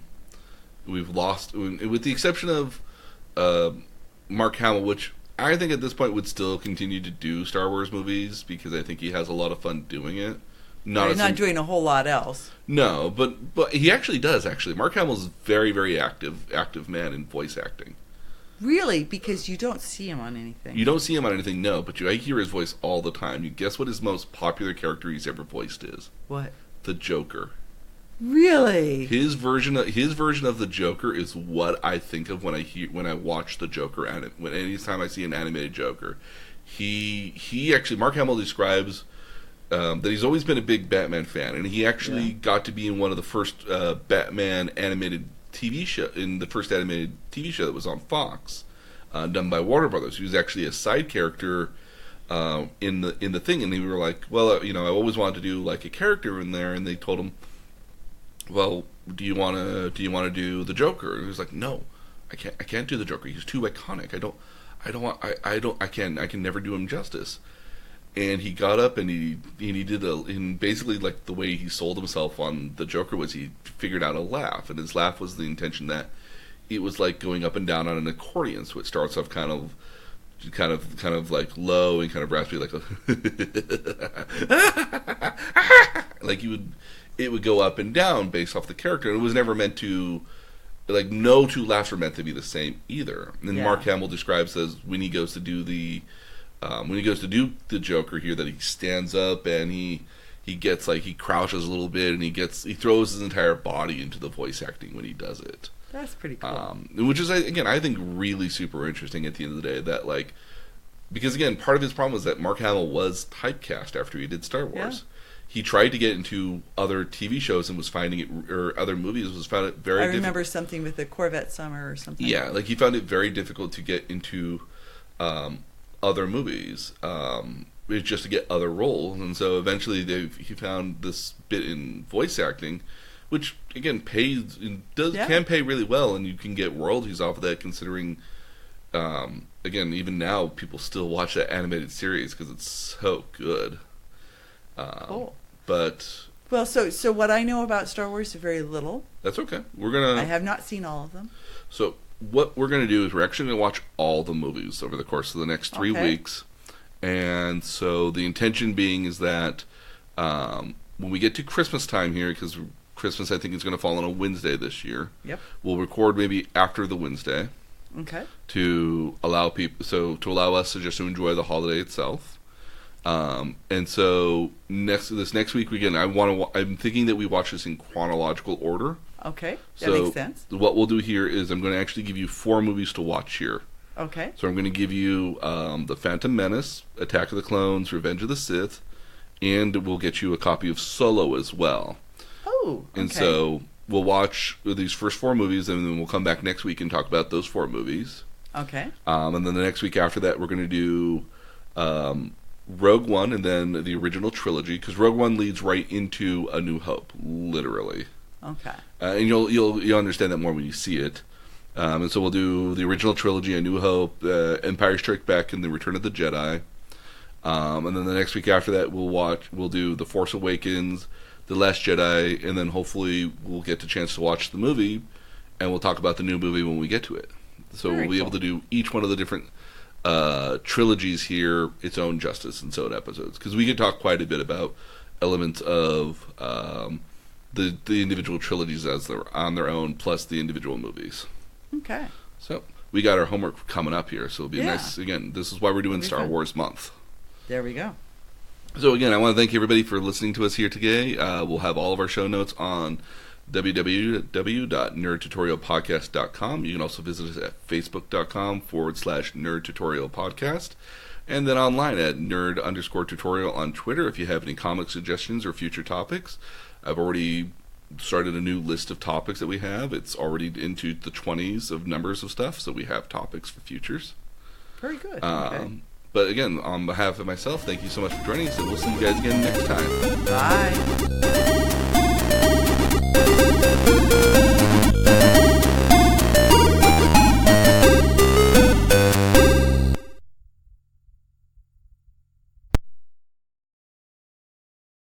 the exception of Mark Hamill, which I think at this point would still continue to do Star Wars movies because I think he has a lot of fun doing it. He's not doing a whole lot else. No, but he actually does. Actually, Mark Hamill's a very, very active man in voice acting. Really? Because you don't see him on anything. You don't see him on anything, no. But I hear his voice all the time. You guess what his most popular character he's ever voiced is? What? The Joker. Really? His version of the Joker is what I think of when I watch the Joker. Anytime I see an animated Joker, he actually, Mark Hamill describes that he's always been a big Batman fan, and he actually got to be in one of the first Batman animated TV show, in the first animated TV show that was on Fox, done by Warner Brothers. He was actually a side character in the thing, and they were like, well, I always wanted to do like a character in there, and they told him, well, do you want to do the Joker? And he was like, no, I can't do the Joker. He's too iconic. I can never do him justice. And he got up and he did basically like the way he sold himself on the Joker was he figured out a laugh, and his laugh was the intention that it was like going up and down on an accordion. So it starts off kind of like low and kind of raspy, like like it would go up and down based off the character. And it was never meant to, like, no two laughs are meant to be the same either. And Mark Hamill describes as when he goes to do the Joker here, that he stands up and he gets like, he crouches a little bit and he throws his entire body into the voice acting when he does it. That's pretty cool. Which is, again, I think really super interesting at the end of the day, that like, because again, part of his problem was that Mark Hamill was typecast after he did Star Wars. Yeah. He tried to get into other TV shows and was finding it, or other movies, found it very difficult. I remember something with the Corvette Summer or something. Yeah, like he found it very difficult to get into other movies, just to get other roles, and so eventually he found this bit in voice acting, which again can pay really well, and you can get royalties off of that. Considering, again, even now people still watch that animated series because it's so good. Cool. But so what I know about Star Wars is very little. That's okay. I have not seen all of them. So what we're gonna do is we're actually gonna watch all the movies over the course of the next 3 weeks, and so the intention being is that when we get to Christmas time here, because Christmas I think is going to fall on a Wednesday this year. Yep. We'll record maybe after the Wednesday. Okay. To allow us to just enjoy the holiday itself. And so this next week again, I'm thinking that we watch this in chronological order. Okay, that makes sense. What we'll do here is I'm going to actually give you 4 movies to watch here. Okay. So I'm going to give you The Phantom Menace, Attack of the Clones, Revenge of the Sith, and we'll get you a copy of Solo as well. Oh, okay. And so we'll watch these first 4 movies, and then we'll come back next week and talk about those 4 movies. Okay. And then the next week after that, we're going to do Rogue One and then the original trilogy, because Rogue One leads right into A New Hope, literally. Okay. And you'll understand that more when you see it. And so we'll do the original trilogy, A New Hope, Empire Strikes Back, and The Return of the Jedi. And then the next week after that, we'll do The Force Awakens, The Last Jedi, and then hopefully we'll get the chance to watch the movie, and we'll talk about the new movie when we get to it. So we'll be able to do each one of the different trilogies here its own justice in its own episodes, because we could talk quite a bit about elements of the individual trilogies as they're on their own, plus the individual movies. Okay. So we got our homework coming up here, so it'll be nice. Again, this is why we're doing Star Wars Month. There we go. So again, I want to thank everybody for listening to us here today. We'll have all of our show notes on www.nerdtutorialpodcast.com. You can also visit us at facebook.com/nerdtutorialpodcast. And then online at nerd_tutorial on Twitter if you have any comic suggestions or future topics. I've already started a new list of topics that we have. It's already into the 20s of numbers of stuff, so we have topics for futures. Very good. Okay. But again, on behalf of myself, thank you so much for joining us, and we'll see you guys again next time. Bye.